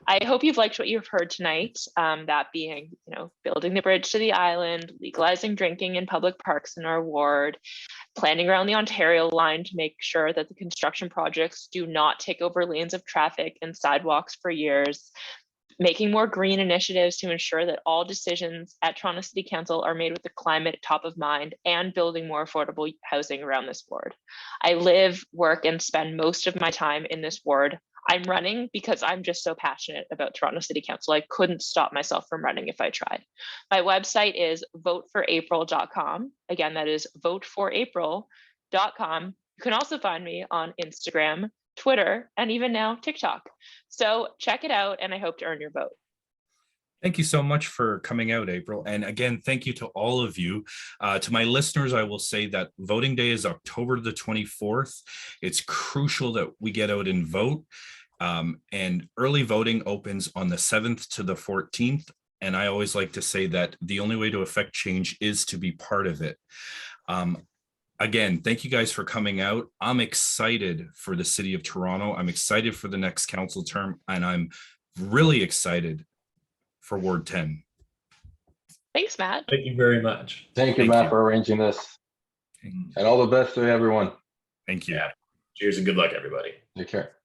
I hope you've liked what you've heard tonight, that being, building the bridge to the island, legalizing drinking in public parks in our ward, planning around the Ontario line to make sure that the construction projects do not take over lanes of traffic and sidewalks for years, making more green initiatives to ensure that all decisions at Toronto City Council are made with the climate top of mind, and building more affordable housing around this ward. I live, work, and spend most of my time in this ward. I'm running because I'm just so passionate about Toronto City Council. I couldn't stop myself from running if I tried. My website is voteforapril.com. Again, that is voteforapril.com. You can also find me on Instagram, Twitter, and even now TikTok. So check it out, and I hope to earn your vote. Thank you so much for coming out, April. And again, thank you to all of you. To my listeners, I will say that voting day is October the 24th. It's crucial that we get out and vote. And early voting opens on the 7th to the 14th. And I always like to say that the only way to affect change is to be part of it. Again, thank you guys for coming out. I'm excited for the city of Toronto. I'm excited for the next council term, and I'm really excited for Ward 10. Thanks, Matt. Thank you very much. Thank you, Thank Matt, you. for arranging this. Okay. And all the best to everyone. Thank you. Yeah. Cheers and good luck, everybody. Take care.